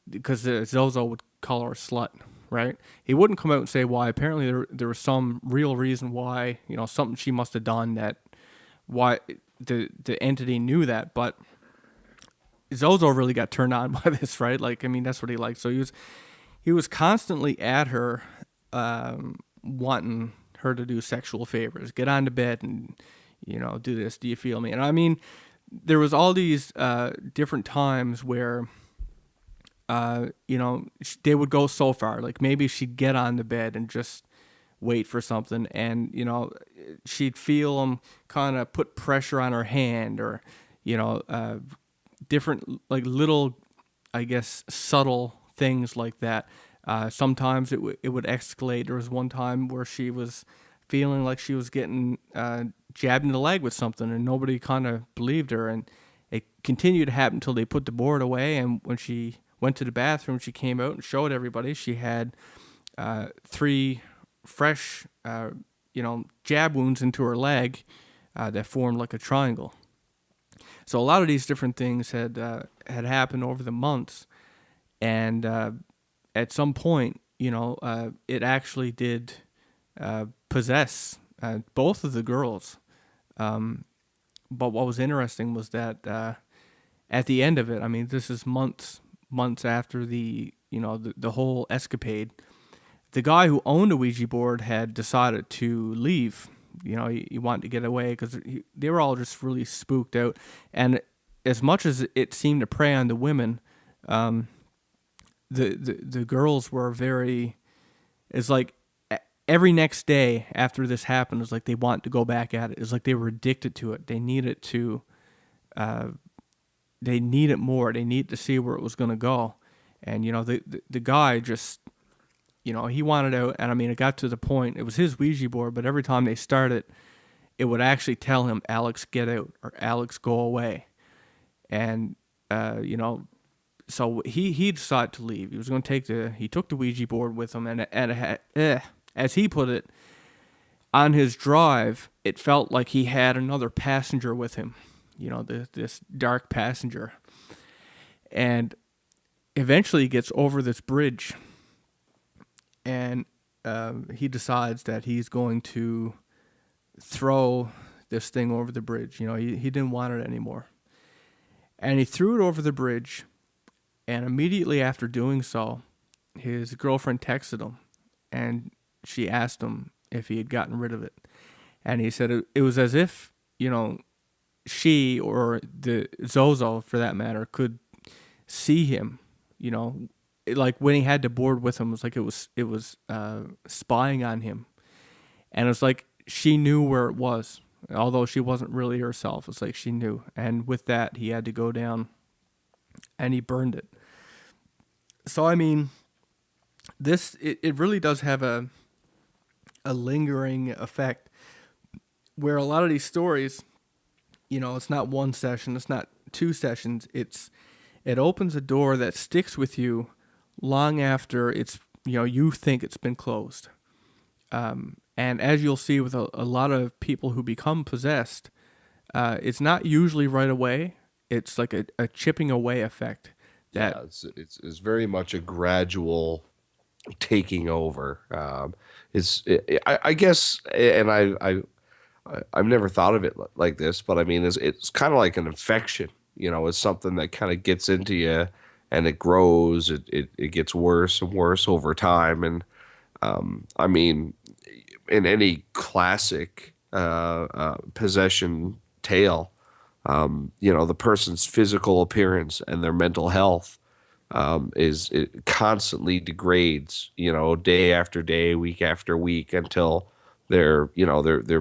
because Zozo would call her a slut, right? He wouldn't come out and say why. Apparently, there was some real reason why, something she must have done why the entity knew that. But Zozo really got turned on by this, right? Like, I mean, that's what he liked. So he was constantly at her. Wanting her to do sexual favors, get onto bed and, do this. Do you feel me? And I mean, there was all these different times where, they would go so far. Like maybe she'd get on the bed and just wait for something, and she'd feel him kind of put pressure on her hand, or different like little, I guess, subtle things like that. Sometimes it would escalate. There was one time where she was feeling like she was getting jabbed in the leg with something, and nobody kind of believed her. And it continued to happen until they put the board away. And when she went to the bathroom, she came out and showed everybody she had 3 fresh, jab wounds into her leg that formed like a triangle. So a lot of these different things had happened over the months, and at some point, it actually did possess both of the girls. But what was interesting was that at the end of it, I mean, this is months after the whole escapade, the guy who owned a Ouija board had decided to leave. He wanted to get away because they were all just really spooked out. And as much as it seemed to prey on the women, the girls were very. It's like every next day after this happened, it's like they want to go back at it. It's like they were addicted to it. They needed to. They needed more. They needed to see where it was going to go. And the guy just. He wanted out, and I mean, it got to the point, it was his Ouija board, but every time they started, it would actually tell him, Alex, get out, or Alex, go away. And, so he decided to leave. He was going to he took the Ouija board with him, and as he put it, on his drive, it felt like he had another passenger with him, this dark passenger. And eventually he gets over this bridge. And he decides that he's going to throw this thing over the bridge. You know, he didn't want it anymore. And he threw it over the bridge, and immediately after doing so, his girlfriend texted him, and she asked him if he had gotten rid of it. And he said it was as if, you know, she or the Zozo, for that matter, could see him, you know, like when he had to board with him, it was like it was spying on him. And it's like she knew where it was, although she wasn't really herself. It's like she knew. And with that, he had to go down and he burned it. So, I mean, it really does have a lingering effect where a lot of these stories, you know, it's not one session, it's not two sessions, it opens a door that sticks with you long after it's, you know, you think it's been closed. And as you'll see with a lot of people who become possessed, it's not usually right away. It's like a chipping away effect. That it's very much a gradual taking over. I guess, and I've never thought of it like this, but I mean, it's kind of like an infection. You know, it's something that kind of gets into you, and it grows. It gets worse and worse over time. And I mean, in any classic possession tale, you know, the person's physical appearance and their mental health it constantly degrades, you know, day after day, week after week, until they're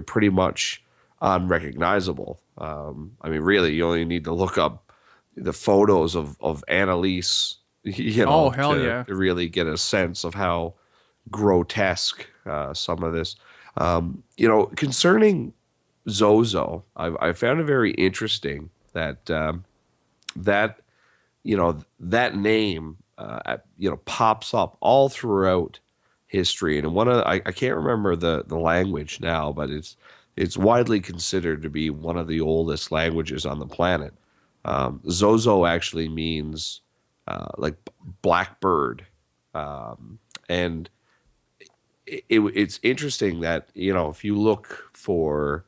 pretty much unrecognizable. I mean, really, you only need to look up the photos of Annalise, you know, to really get a sense of how grotesque some of this. You know, concerning Zozo, I found it very interesting that that you know, that name you know, pops up all throughout history, and I can't remember the language now, but it's widely considered to be one of the oldest languages on the planet. Zozo actually means like blackbird, and it's interesting that, you know, if you look for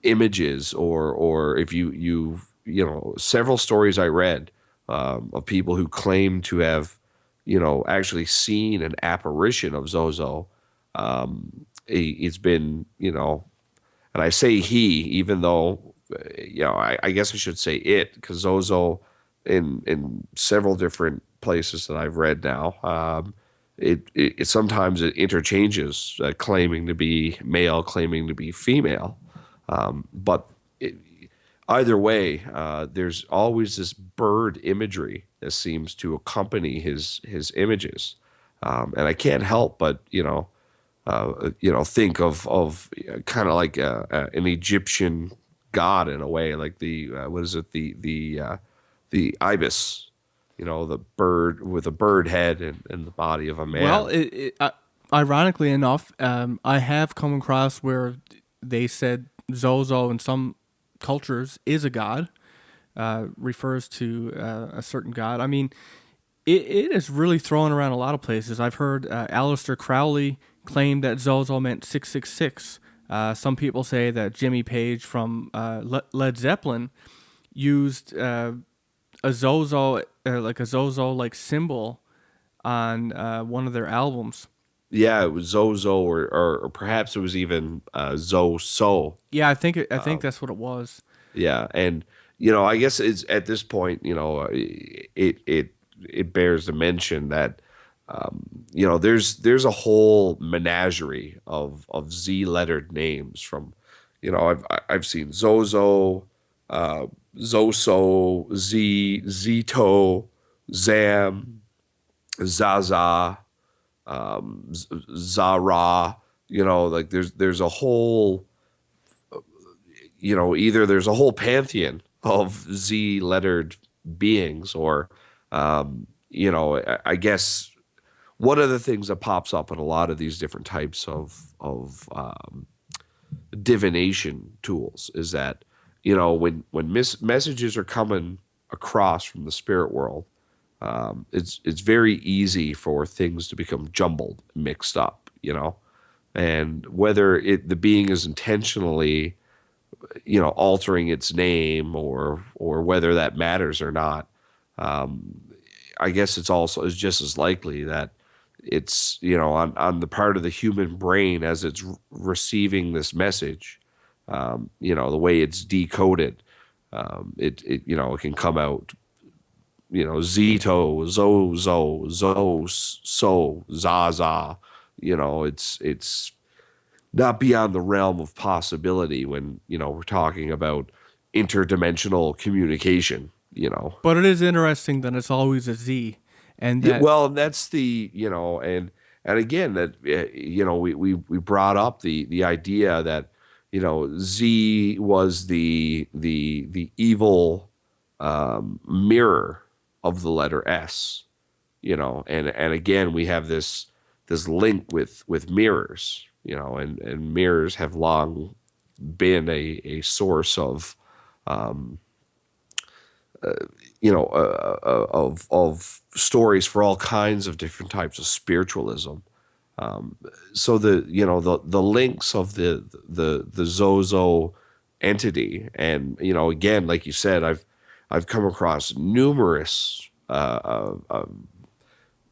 images or if you know, several stories I read of people who claim to have, you know, actually seen an apparition of Zozo. It's been, you know, and I say he, even though, you know, I guess I should say it, because Zozo in several different places that I've read now, it sometimes it interchanges, claiming to be male, claiming to be female. But either way, there's always this bird imagery that seems to accompany his images, and I can't help but you know think of kind of like an Egyptian god in a way, like the what is it, the ibis, you know, the bird with a bird head and the body of a man. Well, ironically enough, I have come across where they said Zozo in some cultures is a god, refers to a certain god. I mean, it is really thrown around a lot of places. I've heard Aleister Crowley claim that Zozo meant 666. Some people say that Jimmy Page from Led Zeppelin used a Zozo, like a Zozo-like symbol on one of their albums. Yeah, it was Zozo, or perhaps it was even Zoso. Yeah, I think that's what it was. Yeah, and you know, I guess it's at this point, you know, it bears to mention that you know, there's a whole menagerie of Z-lettered names from, you know, I've seen Zozo, Zoso, Zito, Zam, Zaza, Zara, you know, like there's a whole, you know, either there's a whole pantheon of Z-lettered beings, or, you know, I guess one of the things that pops up in a lot of these different types of divination tools is that, you know, when messages are coming across from the spirit world, It's very easy for things to become jumbled, mixed up, and whether the being is intentionally, altering its name or whether that matters or not. I guess it's just as likely that it's, on the part of the human brain as it's receiving this message, the way it's decoded, it can come out, Zito, Zozo, So, Zaza, it's not beyond the realm of possibility when, we're talking about interdimensional communication, But it is interesting that it's always a Z, and Yeah, that well, that's the, and again that, we brought up the idea that, Z was the evil mirror of the letter S, and again we have this link with mirrors, and mirrors have long been a source of, of stories for all kinds of different types of spiritualism. So the links of the Zozo entity, and again, like you said, I've come across numerous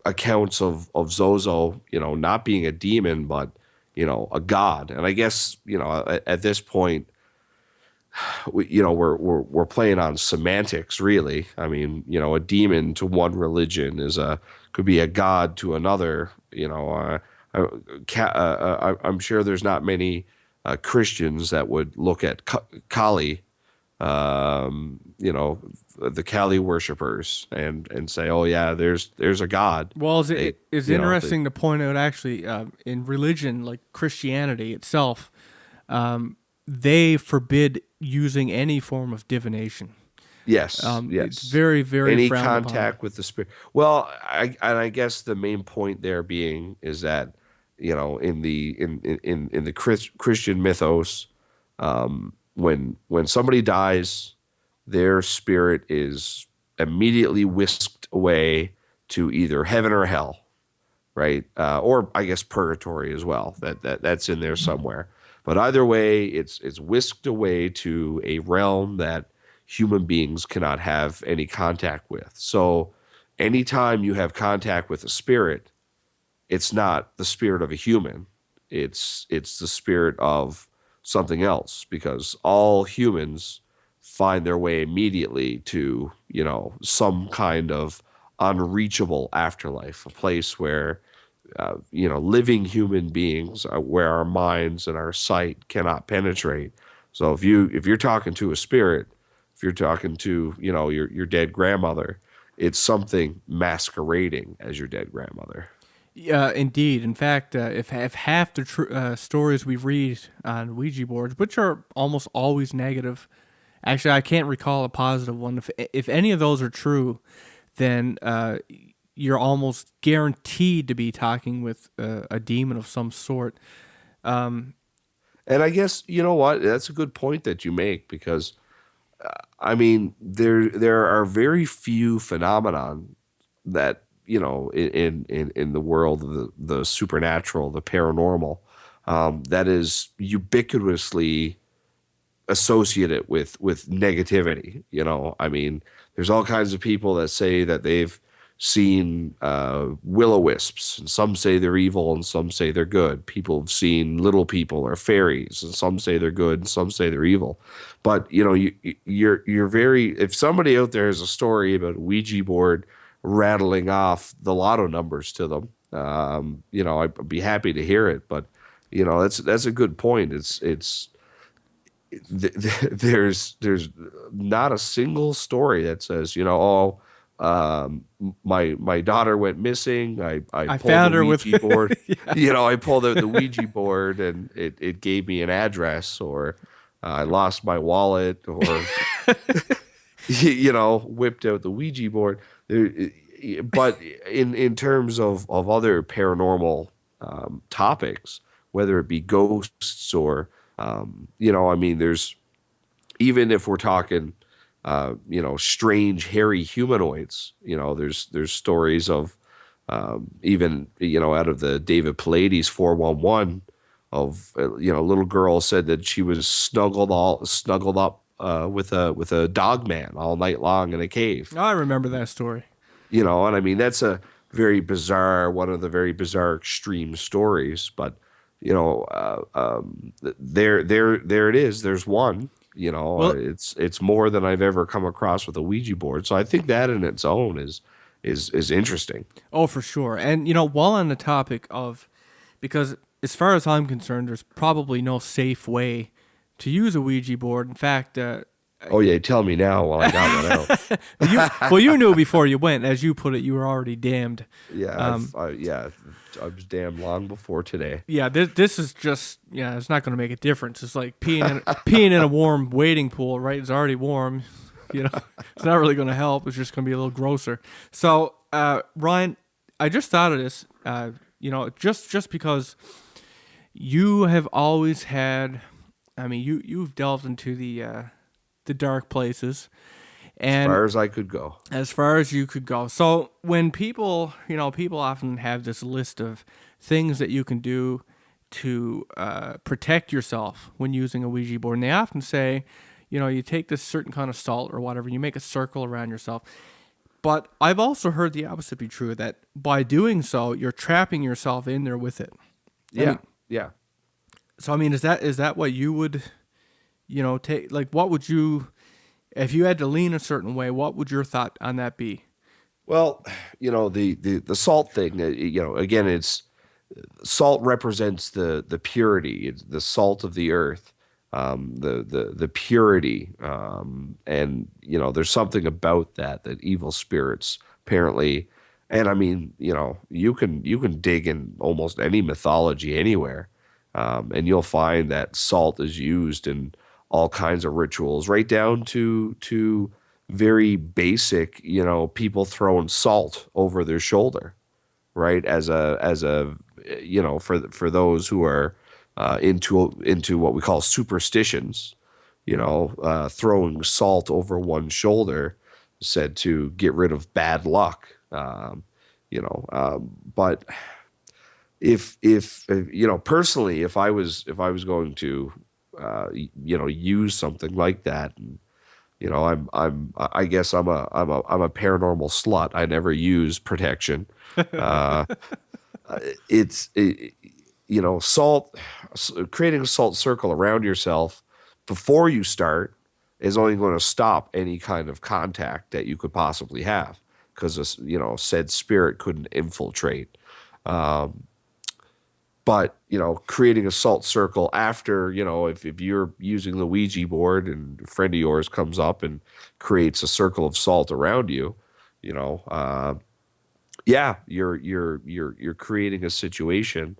accounts of Zozo, not being a demon, but a god. And I guess at this point, we're playing on semantics, really. I mean, a demon to one religion could be a god to another. I'm sure there's not many Christians that would look at Kali, the Kali worshippers, and say, oh yeah, there's a god. well, it's interesting to point out actually in religion like Christianity itself, they forbid using any form of divination. Yes, yes. It's very, very Any frowned contact upon. with the spirit. Well, I guess the main point there being is that in the Christian mythos, when somebody dies, their spirit is immediately whisked away to either heaven or hell, right? Or I guess purgatory as well. That's in there somewhere. But either way, it's whisked away to a realm that human beings cannot have any contact with. So anytime you have contact with a spirit, it's not the spirit of a human. It's the spirit of something else, because all humans find their way immediately to, some kind of unreachable afterlife, a place where living human beings, where our minds and our sight cannot penetrate. So if you're talking to a spirit, if you're talking to your dead grandmother, it's something masquerading as your dead grandmother. Yeah, indeed. In fact, if half the stories we read on Ouija boards, which are almost always negative, actually, I can't recall a positive one. If any of those are true, then you're almost guaranteed to be talking with a demon of some sort. And I guess you know what? That's a good point that you make, because I mean there are very few phenomenon that in the world of the supernatural, the paranormal, that is ubiquitously associated with negativity. I mean, there's all kinds of people that say that they've seen will-o-wisps, and some say they're evil and some say they're good. People have seen little people or fairies, and some say they're good and some say they're evil. But you're very, if somebody out there has a story about a Ouija board rattling off the lotto numbers to them, I'd be happy to hear it. But that's a good point. There's not a single story that says, my daughter went missing. I pulled found the her with Ouija board. yeah. I pulled out the Ouija board and it gave me an address, or I lost my wallet, or whipped out the Ouija board. But in terms of other paranormal topics, whether it be ghosts or I mean, there's, even if we're talking strange hairy humanoids. There's stories of even out of the David Pallades 411 of a little girl said that she was snuggled up with a dog man all night long in a cave. I remember that story. And I mean that's a one of the very bizarre extreme stories. But there it is. There's one. Well, It's more than I've ever come across with a Ouija board. So I think that in its own is interesting. oh, for sure. And while on the topic of, because as far as I'm concerned, there's probably no safe way to use a Ouija board. In fact, Oh yeah, tell me now while I got one out. you knew before you went, as you put it, you were already damned. Yeah, I was damned long before today. Yeah, this is just, it's not going to make a difference. It's like peeing in a warm wading pool, right? It's already warm. It's not really going to help. It's just going to be a little grosser. So, Ryan, I just thought of this, just because you have always had, I mean, you've delved into the dark places. And as far as I could go. As far as you could go. So when people often have this list of things that you can do to protect yourself when using a Ouija board. And they often say, you take this certain kind of salt or whatever, you make a circle around yourself. But I've also heard the opposite be true, that by doing so, you're trapping yourself in there with it. Yeah. So, I mean, is that what you would, take? Like, what would you, if you had to lean a certain way, what would your thought on that be? Well, the salt thing, again, it's salt represents the purity, it's the salt of the earth, the purity, and there's something about that evil spirits apparently, and I mean, you can dig in almost any mythology anywhere, and you'll find that salt is used in all kinds of rituals, right down to very basic, people throwing salt over their shoulder, right? As a for those who are into what we call superstitions, throwing salt over one shoulder said to get rid of bad luck. But if personally, if I was going to use something like that, and I guess I'm a paranormal slut. I never use protection. Salt, creating a salt circle around yourself before you start is only going to stop any kind of contact that you could possibly have, because said spirit couldn't infiltrate. But creating a salt circle after, if you're using the Ouija board and a friend of yours comes up and creates a circle of salt around you, you're creating a situation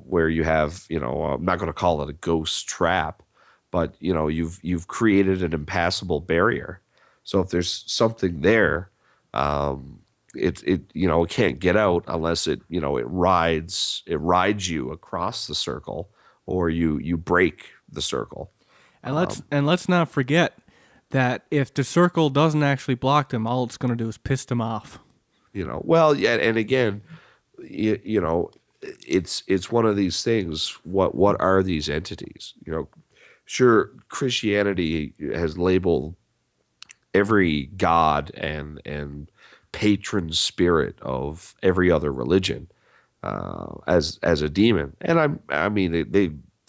where you have, I'm not going to call it a ghost trap, but you've created an impassable barrier. So if there's something there, it can't get out unless it rides you across the circle, or you break the circle. And let's not forget that if the circle doesn't actually block them, all it's going to do is piss them off. Well, yeah, and again, it's one of these things. What are these entities? Sure, Christianity has labeled every god and patron spirit of every other religion as a demon, and I mean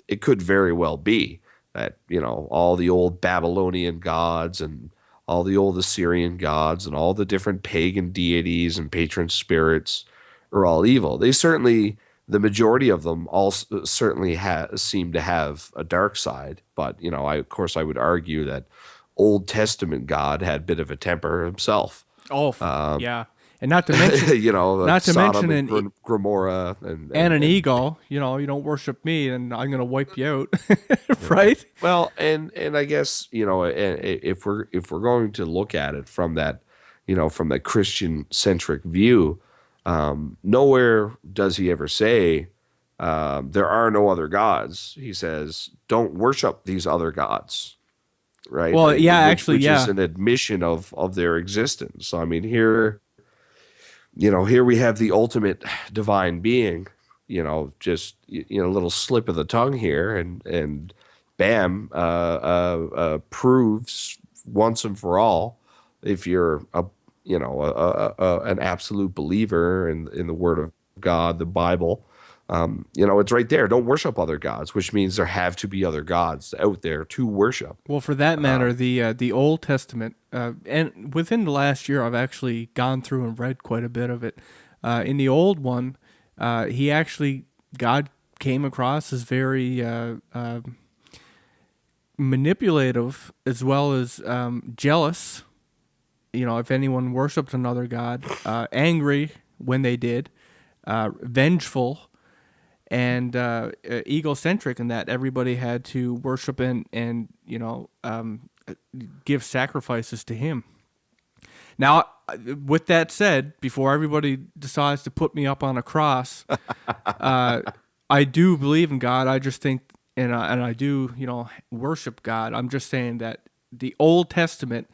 it could very well be that all the old Babylonian gods and all the old Assyrian gods and all the different pagan deities and patron spirits are all evil. They certainly, the majority of them all certainly seem to have a dark side, but of course I would argue that Old Testament God had a bit of a temper himself. Oh, yeah. And not to mention, not to Sodom mention and Gomorrah and an ego. You don't worship me, and I'm going to wipe you out, right? Well, and I guess if we're going to look at it from that, from that Christian centric view, nowhere does he ever say there are no other gods. He says, don't worship these other gods. right? Well, yeah, actually, Which is yeah. an admission of their existence. So I mean, here, here we have the ultimate divine being, just a little slip of the tongue here, and bam, proves once and for all, if you're an absolute believer in the Word of God, the Bible. It's right there. Don't worship other gods, which means there have to be other gods out there to worship. Well, for that matter, the Old Testament, and within the last year, I've actually gone through and read quite a bit of it. In the old one, God came across as very manipulative as well as jealous. If anyone worshipped another god, angry when they did, vengeful, and egocentric in that everybody had to worship and give sacrifices to him. Now, with that said, before everybody decides to put me up on a cross, I do believe in God. I just think, and I do, worship God. I'm just saying that the Old Testament,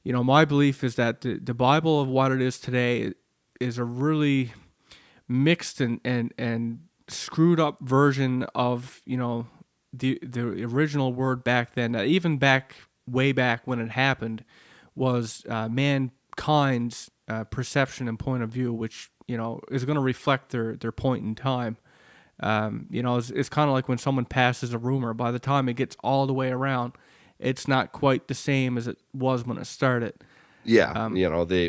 my belief is that the Bible of what it is today is a really mixed and screwed up version of the original word back then. Even way back when it happened, was mankind's perception and point of view, which is going to reflect their point in time. It's kind of like when someone passes a rumor. By the time it gets all the way around, it's not quite the same as it was when it started. Yeah,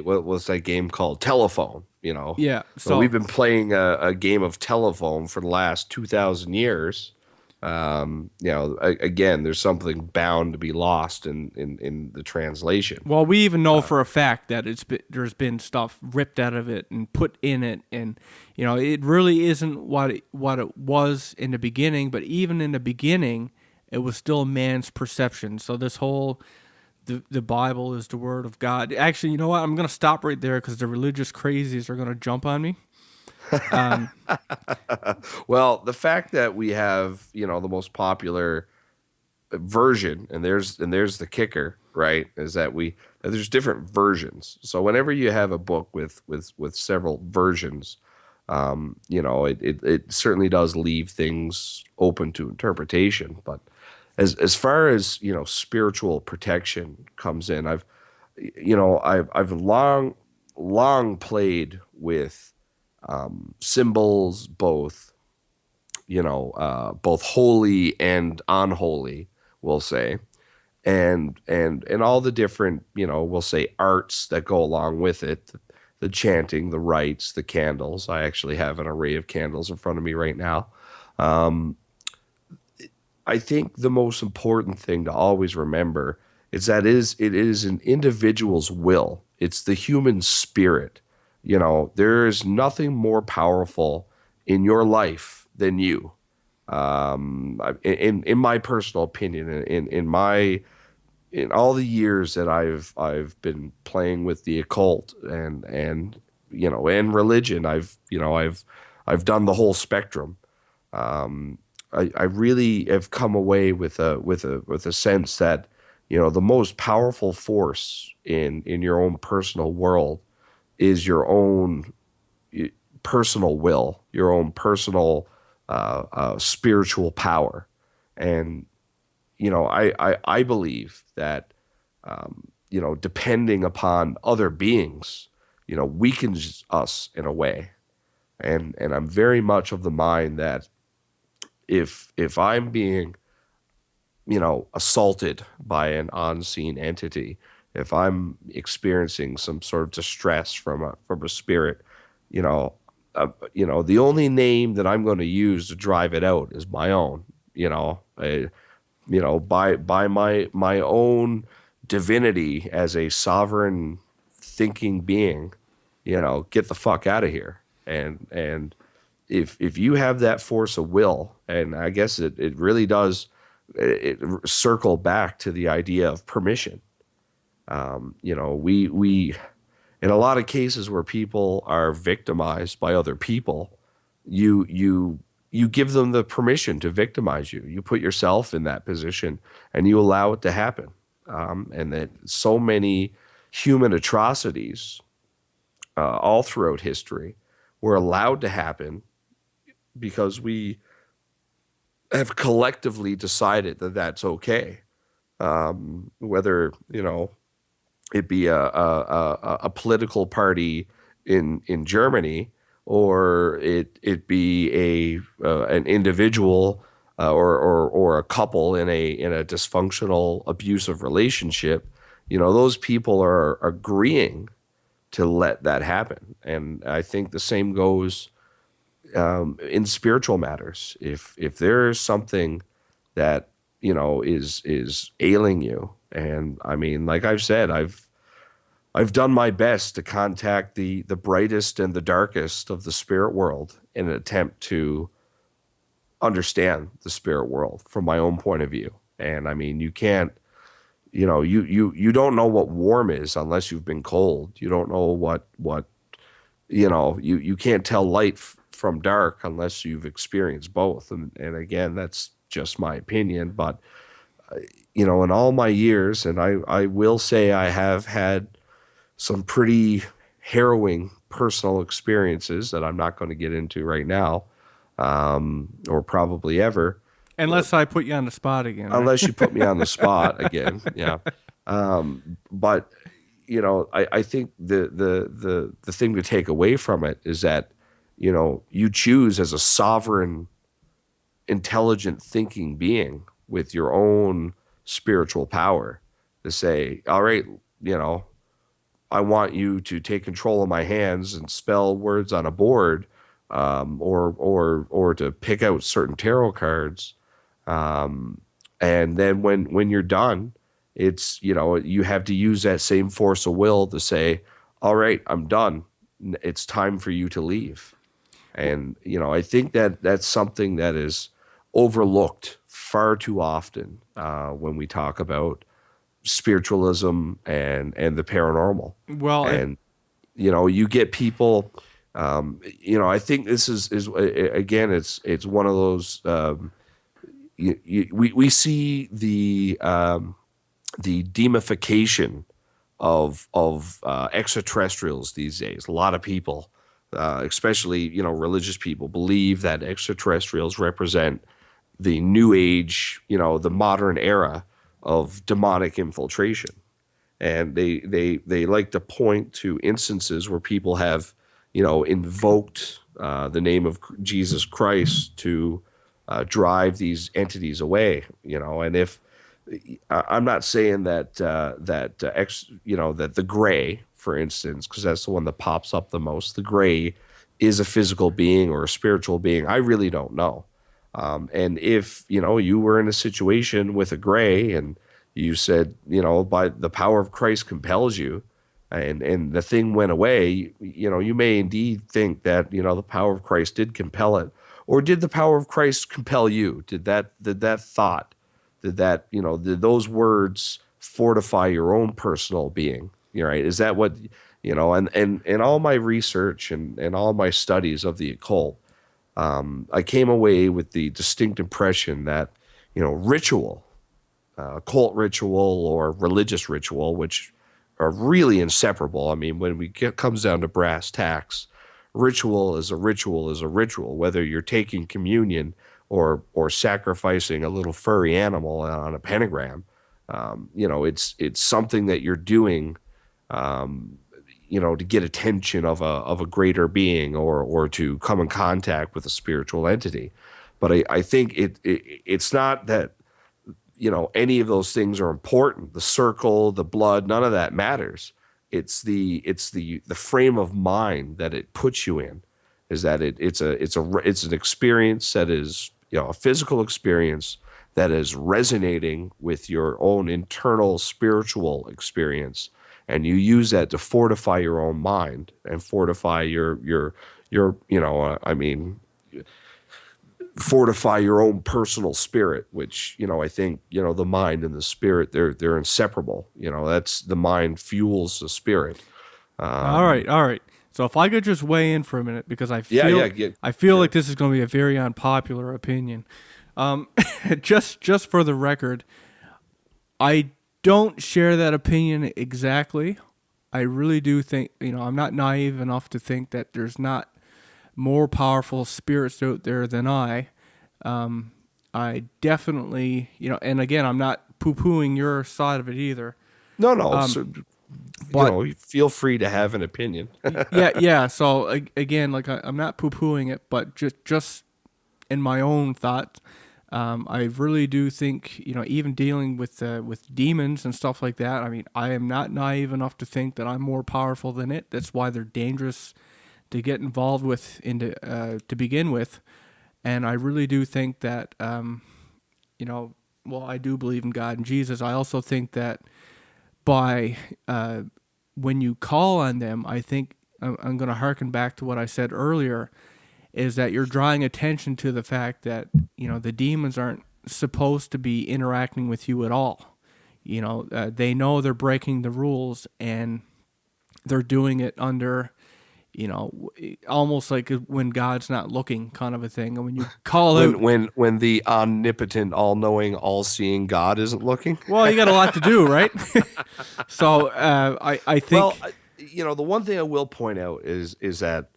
what was that game called? Telephone. Yeah. So we've been playing a game of telephone for the last 2,000 years. Again, there's something bound to be lost in the translation. Well, we even know for a fact that there's been stuff ripped out of it and put in it, and it really isn't what it was in the beginning. But even in the beginning, it was still man's perception. So this whole the Bible is the word of God. Actually, you know what? I'm going to stop right there because the religious crazies are going to jump on me. Well, the fact that we have, the most popular version, and there's the kicker, right? Is that there's different versions. So whenever you have a book with several versions, it certainly does leave things open to interpretation. But as far as spiritual protection comes in, I've long played with symbols, both holy and unholy, we'll say, and all the different we'll say arts that go along with it, the chanting, the rites, the candles. I actually have an array of candles in front of me right now. I think the most important thing to always remember is that it is an individual's will. It's the human spirit. There is nothing more powerful in your life than you. In my personal opinion, in all the years that I've been playing with the occult and religion, I've done the whole spectrum. I really have come away with a sense that the most powerful force in your own personal world is your own personal will, your own personal spiritual power. And I believe that depending upon other beings weakens us in a way. And I'm very much of the mind that if I'm being assaulted by an unseen entity, if I'm experiencing some sort of distress from a spirit, the only name that I'm going to use to drive it out is my own. By my own divinity as a sovereign thinking being, get the fuck out of here. And if you have that force of will, and I guess it really does, it circle back to the idea of permission. We in a lot of cases where people are victimized by other people, you give them the permission to victimize you. You put yourself in that position and you allow it to happen. and that so many human atrocities all throughout history were allowed to happen because we have collectively decided that that's okay. Whether, it be a political party in Germany, or it be an individual, or a couple in a dysfunctional abusive relationship. Those people are agreeing to let that happen, and I think the same goes in spiritual matters. If there's something that is ailing you, and I mean, like I've said, I've done my best to contact the brightest and the darkest of the spirit world in an attempt to understand the spirit world from my own point of view. And I mean, you can't, you don't know what warm is unless you've been cold. You don't know what you can't tell light from dark unless you've experienced both. And again, that's just my opinion, but in all my years, and I will say I have had some pretty harrowing personal experiences that I'm not going to get into right now, or probably ever. Unless I put you on the spot again. Right? Unless you put me on the spot again, yeah. But I think the thing to take away from it is that you choose as a sovereign, intelligent, thinking being with your own spiritual power to say, all right, I want you to take control of my hands and spell words on a board, or to pick out certain tarot cards, and then when you're done, it's you have to use that same force of will to say, all right, I'm done. It's time for you to leave. And I think that that's something that is overlooked far too often when we talk about spiritualism and the paranormal. Well, and you get people. I think this is again, it's one of those. We see the demification of extraterrestrials these days. A lot of people, especially religious people, believe that extraterrestrials represent the new age, the modern era of demonic infiltration. And they like to point to instances where people have, invoked the name of Jesus Christ to drive these entities away. And if I'm not saying that that the gray, for instance, because that's the one that pops up the most, the gray is a physical being or a spiritual being. I really don't know. And if, you were in a situation with a gray and you said, by the power of Christ compels you, and the thing went away, you may indeed think that, the power of Christ did compel it. Or did the power of Christ compel you? Did that thought, did those words fortify your own personal being? Right? Is that what, and all my research and all my studies of the occult, I came away with the distinct impression that, ritual, cult ritual or religious ritual, which are really inseparable. I mean, when comes down to brass tacks, ritual is a ritual is a ritual, whether you're taking communion or sacrificing a little furry animal on a pentagram. It's something that you're doing, to get attention of a greater being or to come in contact with a spiritual entity. But I think it's not that, any of those things are important. The circle, the blood, none of that matters. It's the frame of mind that it puts you in, is that it's an experience that is, a physical experience that is resonating with your own internal spiritual experience. And you use that to fortify your own mind and fortify fortify your own personal spirit, which, I think, the mind and the spirit, they're inseparable. That's the mind fuels the spirit. All right. So if I could just weigh in for a minute, because I feel Sure. like this is going to be a very unpopular opinion. Just for the record, I don't share that opinion exactly. I really do think, I'm not naive enough to think that there's not more powerful spirits out there than I. I definitely, and again, I'm not poo-pooing your side of it either. No. So, But feel free to have an opinion. yeah. So again, like I'm not poo-pooing it, but just in my own thoughts, I really do think, even dealing with demons and stuff like that. I mean, I am not naive enough to think that I'm more powerful than it. That's why they're dangerous to get involved with to begin with. And I really do think that, well, I do believe in God and Jesus. I also think that by when you call on them, I think I'm going to harken back to what I said earlier, is that you're drawing attention to the fact that, the demons aren't supposed to be interacting with you at all. They know they're breaking the rules, and they're doing it under, almost like when God's not looking kind of a thing. And when you call out... When the omnipotent, all-knowing, all-seeing God isn't looking? Well, you got a lot to do, right? So I think... Well, the one thing I will point out is that,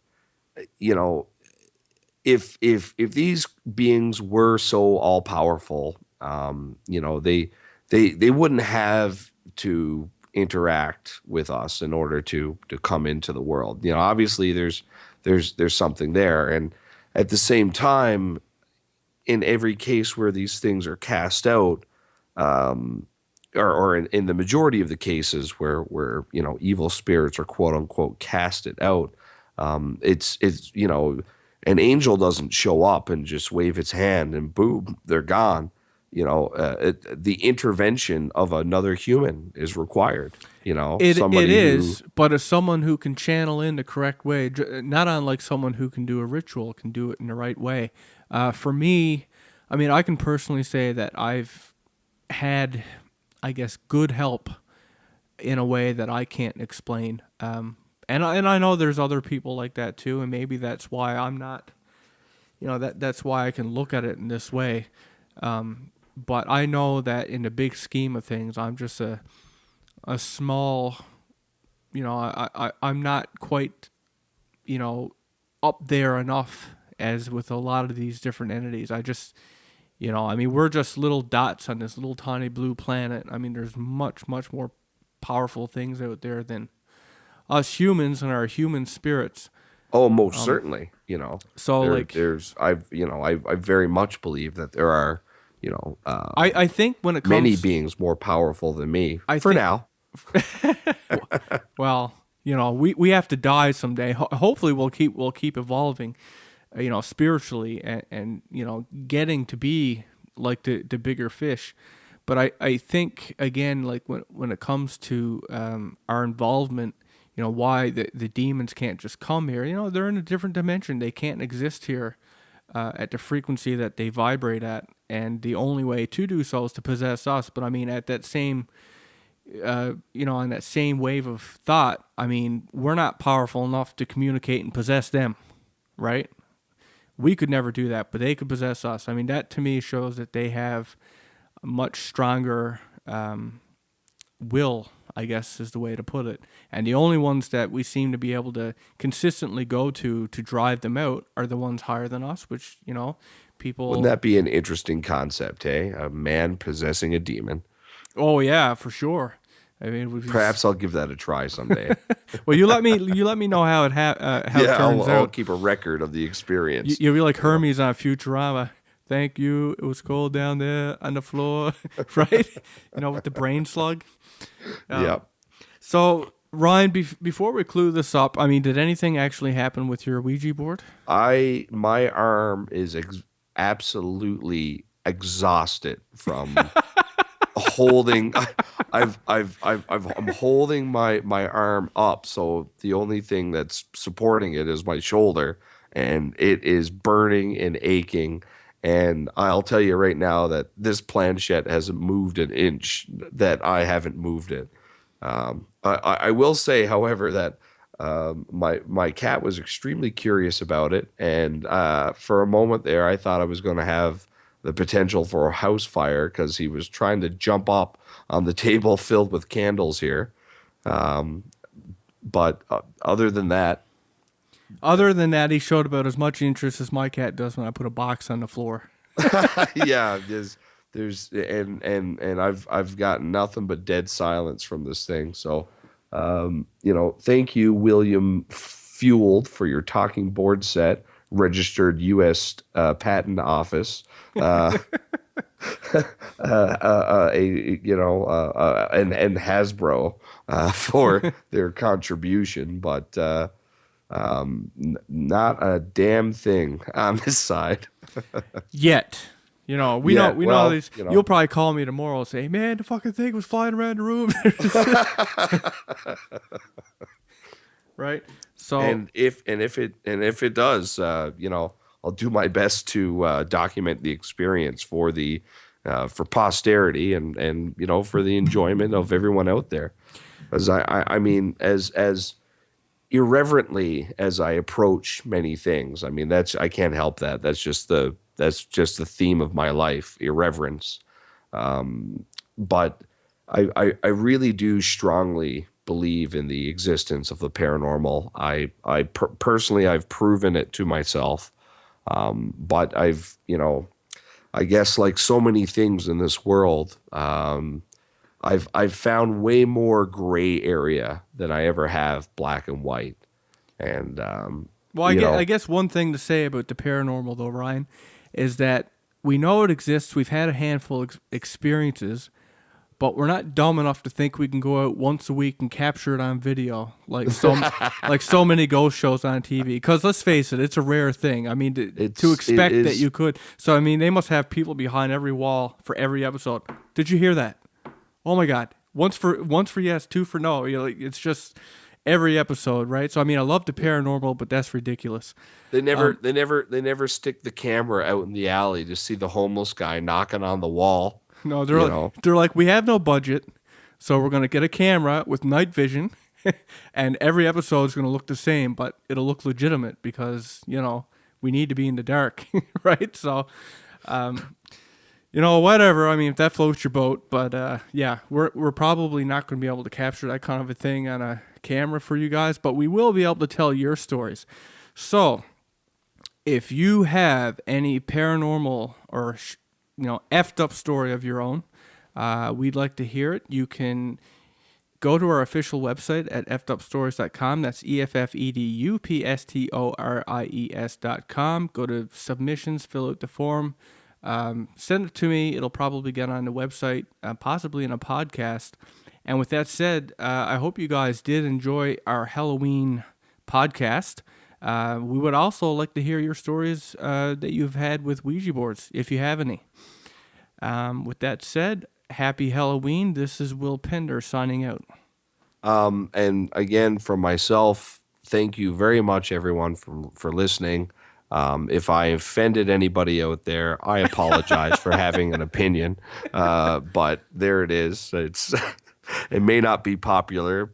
if these beings were so all powerful, they wouldn't have to interact with us in order to come into the world. Obviously there's something there, and at the same time, in every case where these things are cast out, or in the majority of the cases where evil spirits are quote unquote casted out, it's an angel doesn't show up and just wave its hand and boom, they're gone. The intervention of another human is required. Somebody it is, but as someone who can channel in the correct way, not unlike someone who can do a ritual, can do it in the right way. For me, I mean, I can personally say that I've had, I guess, good help in a way that I can't explain. And I know there's other people like that too, and maybe that's why I'm not, that's why I can look at it in this way. But I know that in the big scheme of things, I'm just a small, I'm not quite, up there enough as with a lot of these different entities. I just, we're just little dots on this little tiny blue planet. I mean, there's much, much more powerful things out there than us humans and our human spirits. Oh, most certainly. So I very much believe that there are, I think when it comes many beings more powerful than me now. Well, we have to die someday. Hopefully we'll keep evolving, spiritually and getting to be like the bigger fish. But I think again, like when it comes to our involvement, why the demons can't just come here. They're in a different dimension. They can't exist here at the frequency that they vibrate at. And the only way to do so is to possess us. But I mean, at that same, on that same wave of thought, I mean, we're not powerful enough to communicate and possess them, right? We could never do that, but they could possess us. I mean, that to me shows that they have a much stronger will, I guess is the way to put it. And the only ones that we seem to be able to consistently go to drive them out are the ones higher than us, which, people... Wouldn't that be an interesting concept, eh? A man possessing a demon. Oh, yeah, for sure. I mean, perhaps I'll give that a try someday. Well, you let me know how it turns out. I'll keep a record of the experience. You'll be like Hermes on Futurama. Thank you. It was cold down there on the floor, right? With the brain slug. Yep. So, Ryan, before we clue this up, I mean, did anything actually happen with your Ouija board? My arm is absolutely exhausted from holding. I'm holding my arm up, so the only thing that's supporting it is my shoulder, and it is burning and aching. And I'll tell you right now that this planchette hasn't moved an inch that I haven't moved it. I will say, however, that my cat was extremely curious about it, and for a moment there, I thought I was going to have the potential for a house fire because he was trying to jump up on the table filled with candles here. But other than that, he showed about as much interest as my cat does when I put a box on the floor. yeah, there's and I've gotten nothing but dead silence from this thing. So, thank you, William Fueled, for your talking board set, registered U.S. Patent Office. And Hasbro for their contribution, but not a damn thing on this side. Yet. We know these. You know. You'll probably call me tomorrow and say, "Man, the fucking thing was flying around the room." Right? So And if it does, I'll do my best to document the experience for for posterity and for the enjoyment of everyone out there. As I mean, as irreverently as I approach many things, I mean I can't help that. That's just the theme of my life, irreverence. But I really do strongly believe in the existence of the paranormal. I personally, I've proven it to myself. But I've, I guess like so many things in this world, I've found way more gray area than I ever have black and white. And well, I guess one thing to say about the paranormal, though, Ryan, is that we know it exists. We've had a handful of experiences, but we're not dumb enough to think we can go out once a week and capture it on video, like so many ghost shows on TV. Because let's face it, it's a rare thing. I mean, to expect that you could. So I mean, they must have people behind every wall for every episode. Did you hear that? Oh my God! Once for yes, two for no. It's just every episode, right? So I mean, I love the paranormal, but that's ridiculous. They never stick the camera out in the alley to see the homeless guy knocking on the wall. No, they're like, we have no budget, so we're gonna get a camera with night vision, and every episode is gonna look the same, but it'll look legitimate because we need to be in the dark, right? So, whatever. I mean, if that floats your boat, but yeah, we're probably not gonna be able to capture that kind of a thing on a camera for you guys, but we will be able to tell your stories. So, if you have any paranormal or effed up story of your own, we'd like to hear it. You can go to our official website at effedupstories.com. That's EFFEDUPSTORIES.com. Go to submissions, fill out the form, send it to me. It'll probably get on the website, possibly in a podcast. And with that said, I hope you guys did enjoy our Halloween podcast. We would also like to hear your stories that you've had with Ouija boards, if you have any. With that said, happy Halloween. This is Will Pender signing out. And again, from myself, thank you very much, everyone, for listening. If I offended anybody out there, I apologize for having an opinion. But there it is. It may not be popular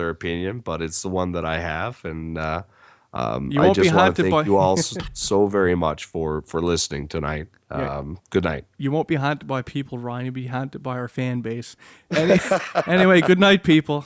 opinion, but it's the one that I have. And I just want to thank you all so very much for listening tonight. Good night. You won't be haunted by people, Ryan. You'll be haunted by our fan base. Anyway, good night, people.